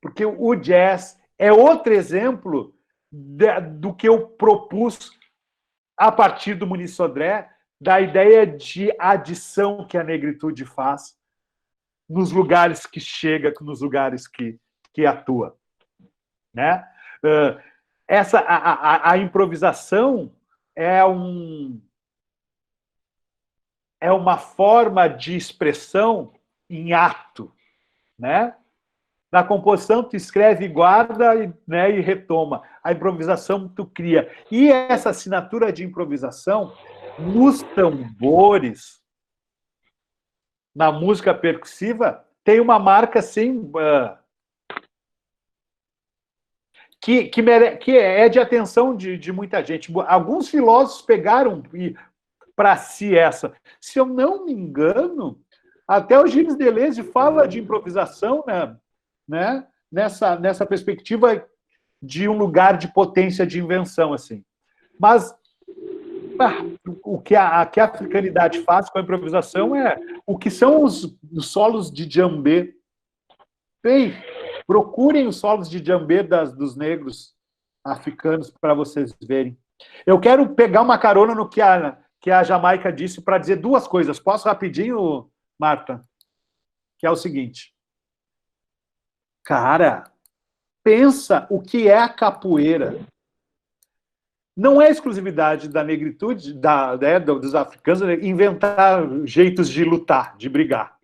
Speaker 3: Porque o jazz é outro exemplo do que eu propus a partir do Muniz Sodré, da ideia de adição que a negritude faz nos lugares que chega, nos lugares que atua. Né? A improvisação é uma forma de expressão em ato. Né? Na composição, tu escreve, guarda, né, e retoma. A improvisação, tu cria. E essa assinatura de improvisação, nos tambores, na música percussiva, tem uma marca assim, que é de atenção de muita gente. Alguns filósofos pegaram para si essa. Se eu não me engano, até o Gilles Deleuze fala de improvisação, né? Nessa perspectiva de um lugar de potência de invenção, assim. Mas o que a africanidade faz com a improvisação é o que são os solos de djambê. Bem, procurem os solos de djambê dos negros africanos para vocês verem. Eu quero pegar uma carona no que a Jamaica disse para dizer duas coisas. Posso rapidinho, Marta? Que é o seguinte. Cara, pensa o que é a capoeira. Não é exclusividade da negritude, dos africanos, inventar jeitos de lutar, de brigar.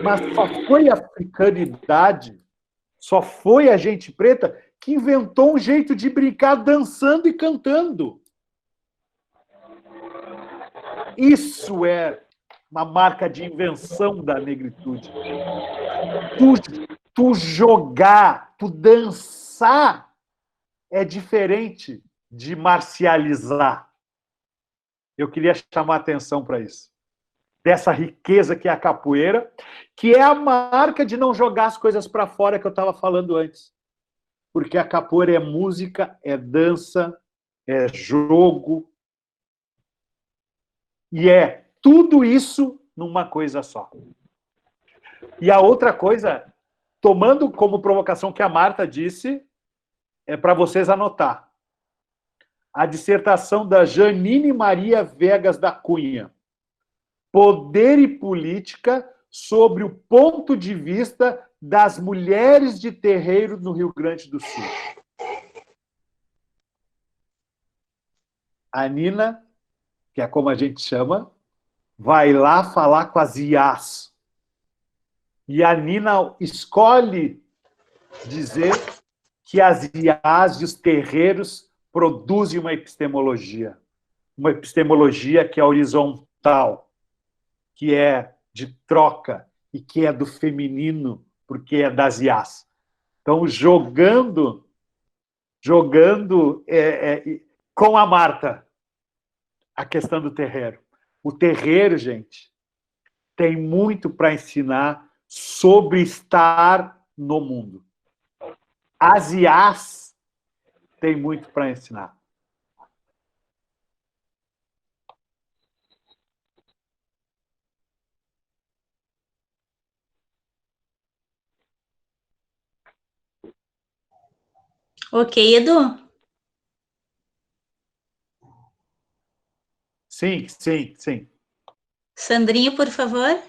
Speaker 3: Mas só foi a africanidade, só foi a gente preta que inventou um jeito de brincar dançando e cantando. Isso é uma marca de invenção da negritude. Tu jogar, tu dançar é diferente de marcializar. Eu queria chamar a atenção para isso. Dessa riqueza que é a capoeira, que é a marca de não jogar as coisas para fora que eu estava falando antes. Porque a capoeira é música, é dança, é jogo. E é tudo isso numa coisa só. E a outra coisa, tomando como provocação que a Marta disse, é para vocês anotar. A dissertação da Janine Maria Vegas da Cunha. Poder e política sobre o ponto de vista das mulheres de terreiro no Rio Grande do Sul. A Nina, que é como a gente chama, vai lá falar com as IAs. E a Nina escolhe dizer que as IAs e os terreiros produzem uma epistemologia que é horizontal, que é de troca e que é do feminino, porque é das IAs. Então, jogando com a Marta a questão do terreiro. O terreiro, gente, tem muito para ensinar sobre estar no mundo. As IAs têm muito para ensinar.
Speaker 2: Ok, Edu?
Speaker 3: Sim, sim, sim.
Speaker 2: Sandrinho, por favor.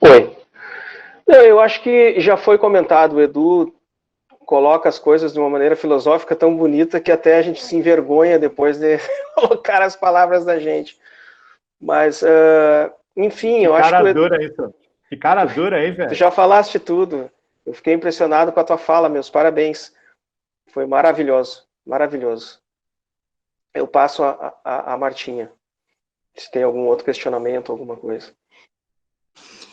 Speaker 5: Oi. Não, eu acho que já foi comentado, o Edu coloca as coisas de uma maneira filosófica tão bonita que até a gente se envergonha depois de colocar as palavras da gente. Mas Enfim,
Speaker 3: Que
Speaker 5: eu acho
Speaker 3: cara
Speaker 5: que...
Speaker 3: dura isso. Que cara dura, hein,
Speaker 5: Tu
Speaker 3: velho?
Speaker 5: já falaste tudo. Eu fiquei impressionado com a tua fala, meus parabéns. Foi maravilhoso, maravilhoso. Eu passo a Martinha, se tem algum outro questionamento, alguma coisa.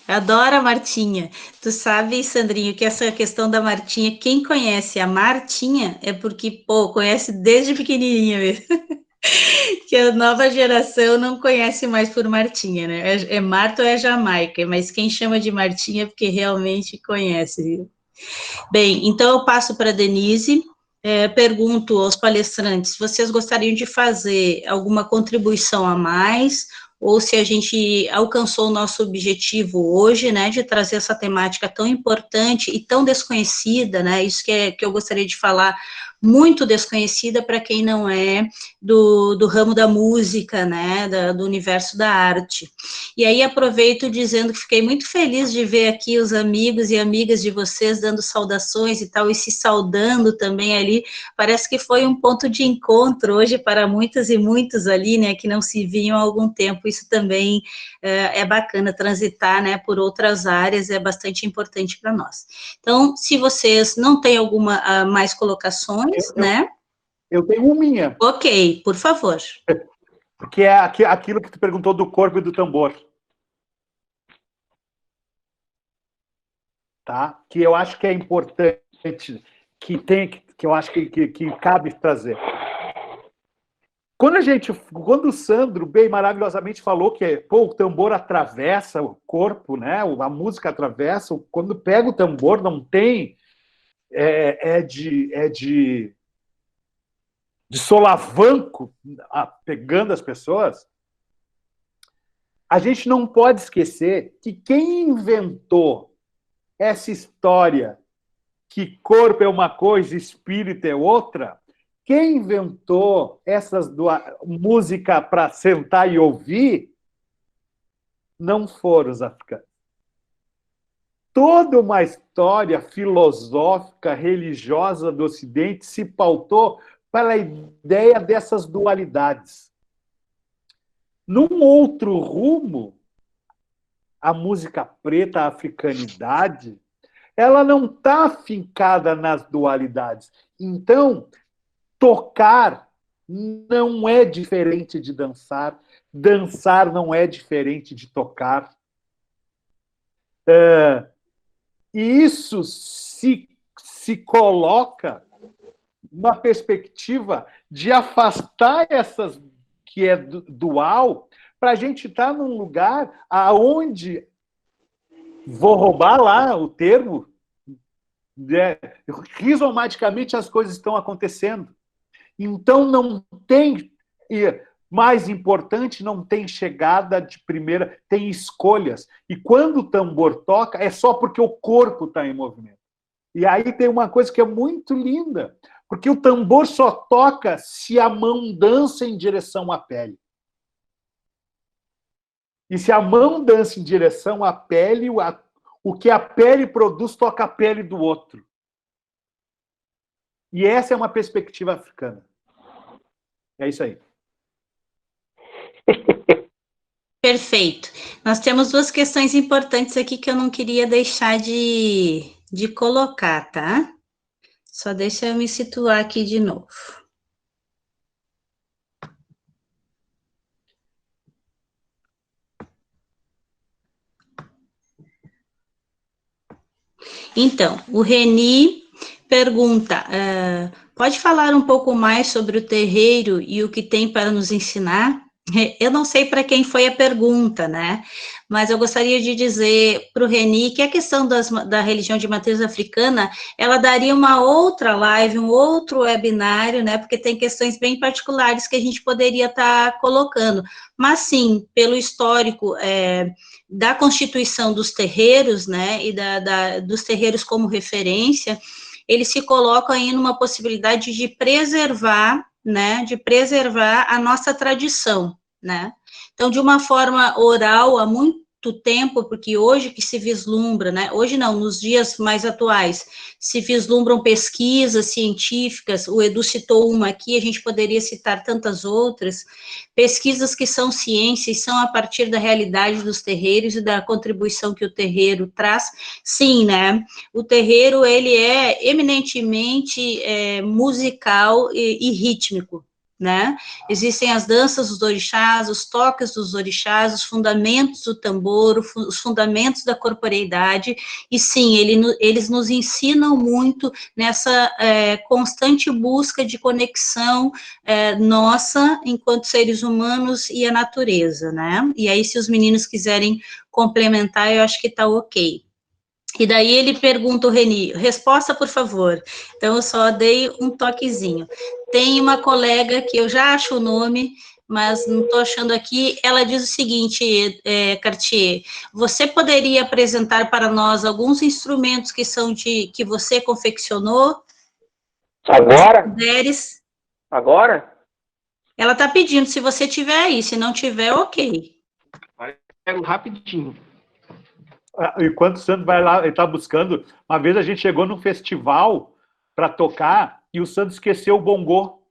Speaker 2: Adoro a Martinha. Tu sabe, Sandrinho, que essa questão da Martinha, quem conhece a Martinha é porque, pô, conhece desde pequenininha mesmo. Que a nova geração não conhece mais por Martinha, né? É Marta ou é Jamaica, mas quem chama de Martinha é porque realmente conhece, viu? Bem, então eu passo para a Denise, pergunto aos palestrantes, vocês gostariam de fazer alguma contribuição a mais, ou se a gente alcançou o nosso objetivo hoje, né, de trazer essa temática tão importante e tão desconhecida, né, isso que eu gostaria de falar, muito desconhecida para quem não é do ramo da música, né, do universo da arte. E aí aproveito dizendo que fiquei muito feliz de ver aqui os amigos e amigas de vocês dando saudações e tal, e se saudando também ali, parece que foi um ponto de encontro hoje para muitas e muitos ali, né, que não se viam há algum tempo, isso também é bacana, transitar, né, por outras áreas é bastante importante para nós. Então, se vocês não têm alguma mais colocações, né?
Speaker 3: Eu tenho uma minha.
Speaker 2: Ok, por favor.
Speaker 3: Que é aquilo que tu perguntou do corpo e do tambor. Tá? Que eu acho que é importante, que eu acho que cabe trazer. Quando o Sandro bem maravilhosamente falou que pô, o tambor atravessa o corpo, né? A música atravessa, quando pega o tambor não tem de solavanco pegando as pessoas. A gente não pode esquecer que quem inventou essa história que corpo é uma coisa, espírito é outra, quem inventou música para sentar e ouvir não foram os africanos. Toda uma história filosófica, religiosa do Ocidente se pautou pela ideia dessas dualidades. Num outro rumo, a música preta, a africanidade, ela não está afincada nas dualidades. Então, tocar não é diferente de dançar, dançar não é diferente de tocar. E isso se coloca uma perspectiva de afastar essas que é dual, para a gente estar num lugar aonde, vou roubar lá o termo, rizomaticamente as coisas estão acontecendo. Então não tem, e mais importante, não tem chegada de primeira, tem escolhas. E quando o tambor toca, é só porque o corpo está em movimento. E aí tem uma coisa que é muito linda, porque o tambor só toca se a mão dança em direção à pele. E se a mão dança em direção à pele, o que a pele produz toca a pele do outro. E essa é uma perspectiva africana. É isso aí.
Speaker 2: Perfeito. Nós temos duas questões importantes aqui que eu não queria deixar de colocar, tá? Só deixa eu me situar aqui de novo. Então, o Reni pergunta, pode falar um pouco mais sobre o terreiro e o que tem para nos ensinar? Eu não sei para quem foi a pergunta, né? Mas eu gostaria de dizer para o Reni que a questão da religião de matriz africana, ela daria uma outra live, um outro webinário, né? Porque tem questões bem particulares que a gente poderia estar colocando. Mas sim, pelo histórico da constituição dos terreiros, né? E dos terreiros como referência, eles se colocam aí numa possibilidade de preservar, né? De preservar a nossa tradição, né? Então, de uma forma oral, há muito tempo, porque hoje que se vislumbra, né, hoje não, nos dias mais atuais, se vislumbram pesquisas científicas, o Edu citou uma aqui, a gente poderia citar tantas outras, pesquisas que são ciência e são a partir da realidade dos terreiros e da contribuição que o terreiro traz, sim, né, o terreiro, ele é eminentemente musical e rítmico, né? Existem as danças dos orixás, os toques dos orixás, os fundamentos do tambor, os fundamentos da corporeidade, e sim, eles nos ensinam muito nessa constante busca de conexão nossa, enquanto seres humanos, e a natureza, né? E aí, se os meninos quiserem complementar, eu acho que tá ok. E daí ele pergunta, o Reni, resposta, por favor. Então, eu só dei um toquezinho. Tem uma colega que eu já acho o nome, mas não estou achando aqui, ela diz o seguinte, Cartier, você poderia apresentar para nós alguns instrumentos que são que você confeccionou?
Speaker 5: Agora?
Speaker 2: Puderes?
Speaker 5: Agora?
Speaker 2: Ela está pedindo, se você tiver aí, se não tiver, ok.
Speaker 5: Pego rapidinho.
Speaker 3: Enquanto o Santos vai lá, ele está buscando. Uma vez a gente chegou num festival para tocar e o Santos esqueceu o bongô.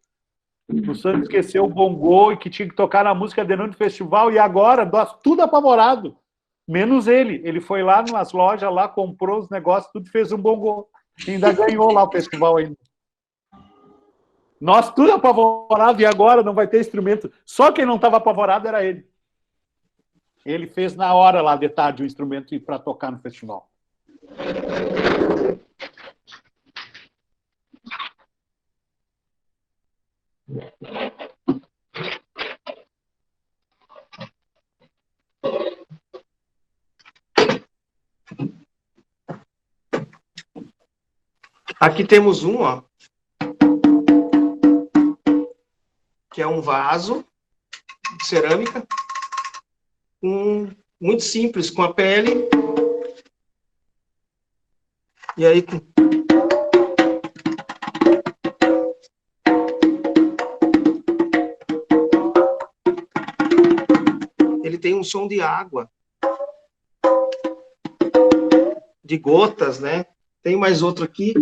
Speaker 3: O Santos esqueceu o bongô e que tinha que tocar na música de noite do festival, e agora nós tudo apavorado, menos ele. Ele foi lá nas lojas, lá comprou os negócios, tudo, fez um bongô. E ainda ganhou lá o festival ainda. Nós tudo apavorado, e agora não vai ter instrumento. Só quem não estava apavorado era ele. Ele fez na hora lá de tarde o instrumento para tocar no festival.
Speaker 5: Aqui temos um, ó, que é um vaso de cerâmica, muito simples, com a pele, e aí ele tem um som de água, de gotas, né? Tem mais outro aqui.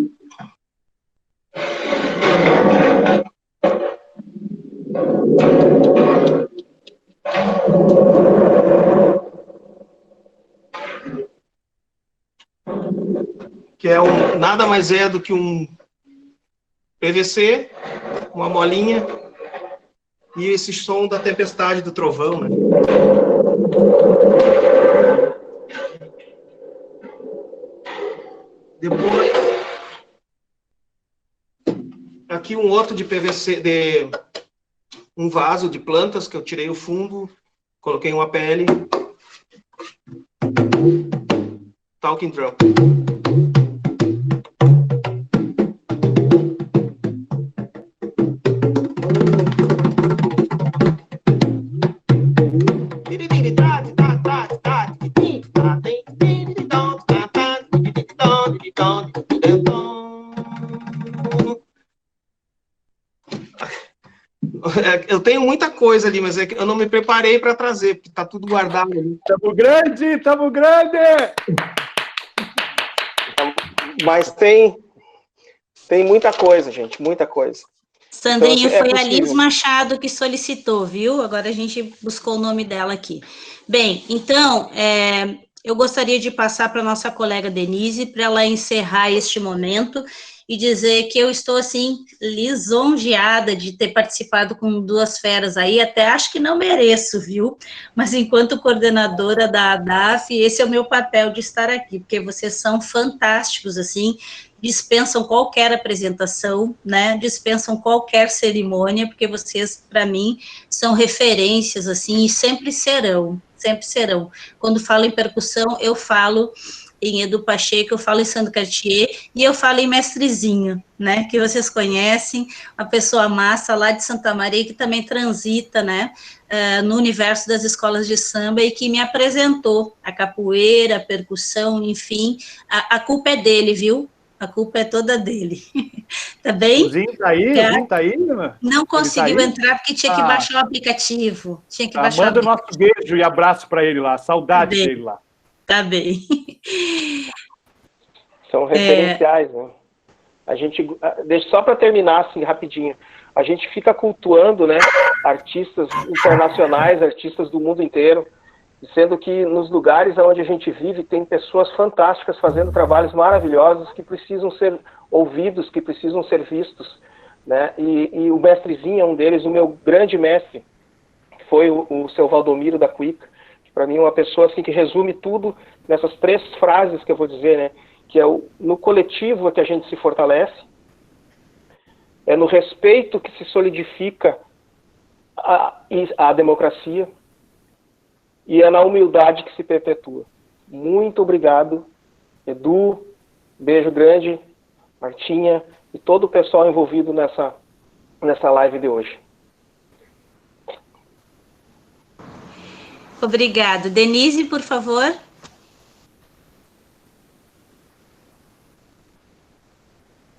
Speaker 5: Que é nada mais é do que um PVC, uma molinha, e esse som da tempestade do trovão, né? Depois, aqui um outro de PVC, um vaso de plantas, que eu tirei o fundo, coloquei uma pele. Talking drum. Eu tenho muita coisa ali, mas é que eu não me preparei para trazer, porque está tudo guardado ali.
Speaker 3: Tamo grande, tamo grande!
Speaker 5: Mas tem muita coisa, gente, muita coisa.
Speaker 2: Sandrinho,
Speaker 5: então,
Speaker 2: foi a Liz Machado que solicitou, viu? Agora a gente buscou o nome dela aqui. Bem, então, eu gostaria de passar para a nossa colega Denise, para ela encerrar este momento e dizer que eu estou, assim, lisonjeada de ter participado com duas feras aí, até acho que não mereço, viu? Mas enquanto coordenadora da ADAF, esse é o meu papel de estar aqui, porque vocês são fantásticos, assim, dispensam qualquer apresentação, né, dispensam qualquer cerimônia, porque vocês, para mim, são referências, assim, e sempre serão, sempre serão. Quando falo em percussão, eu falo em Edu Pacheco, eu falo em Sandro Cartier, e eu falo em Mestrezinho, né, que vocês conhecem, uma pessoa massa lá de Santa Maria, que também transita, né, no universo das escolas de samba, e que me apresentou a capoeira, a percussão, enfim, a culpa é dele, viu? A culpa é toda dele. Tá bem?
Speaker 3: O Zinho tá aí?
Speaker 2: É.
Speaker 3: O Zinho tá aí?
Speaker 2: Não conseguiu
Speaker 3: aí?
Speaker 2: entrar porque tinha que baixar o aplicativo. Tinha que baixar
Speaker 3: Manda
Speaker 2: o
Speaker 3: o nosso beijo e abraço para ele lá. Saudade
Speaker 2: bem.
Speaker 3: dele lá.
Speaker 2: Tá bem.
Speaker 5: São referenciais, né? A gente, deixa só para terminar assim rapidinho, a gente fica cultuando, né, artistas internacionais, artistas do mundo inteiro, sendo que nos lugares onde a gente vive tem pessoas fantásticas fazendo trabalhos maravilhosos que precisam ser ouvidos, que precisam ser vistos, né? E o mestrezinho é um deles, o meu grande mestre foi o seu Valdomiro da Cuica, que para mim é uma pessoa assim que resume tudo nessas 3 frases que eu vou dizer, né? Que é no coletivo é que a gente se fortalece, é no respeito que se solidifica a democracia e é na humildade que se perpetua. Muito obrigado, Edu, beijo grande, Martinha e todo o pessoal envolvido nessa live de hoje.
Speaker 2: Obrigado. Denise, por favor.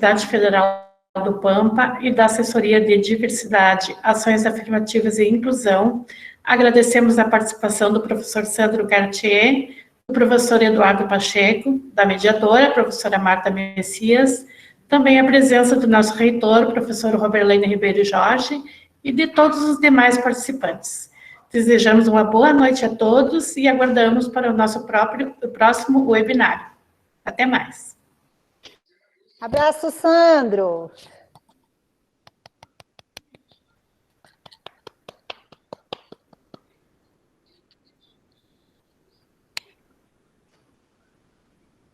Speaker 1: Universidade Federal do Pampa e da Assessoria de Diversidade, Ações Afirmativas e Inclusão. Agradecemos a participação do professor Sandro Cartier, do professor Eduardo Pacheco, da mediadora, professora Marta Messias, também a presença do nosso reitor, professor Roberlene Ribeiro Jorge, e de todos os demais participantes. Desejamos uma boa noite a todos e aguardamos para o nosso próximo webinário. Até mais.
Speaker 6: Abraço, Sandro.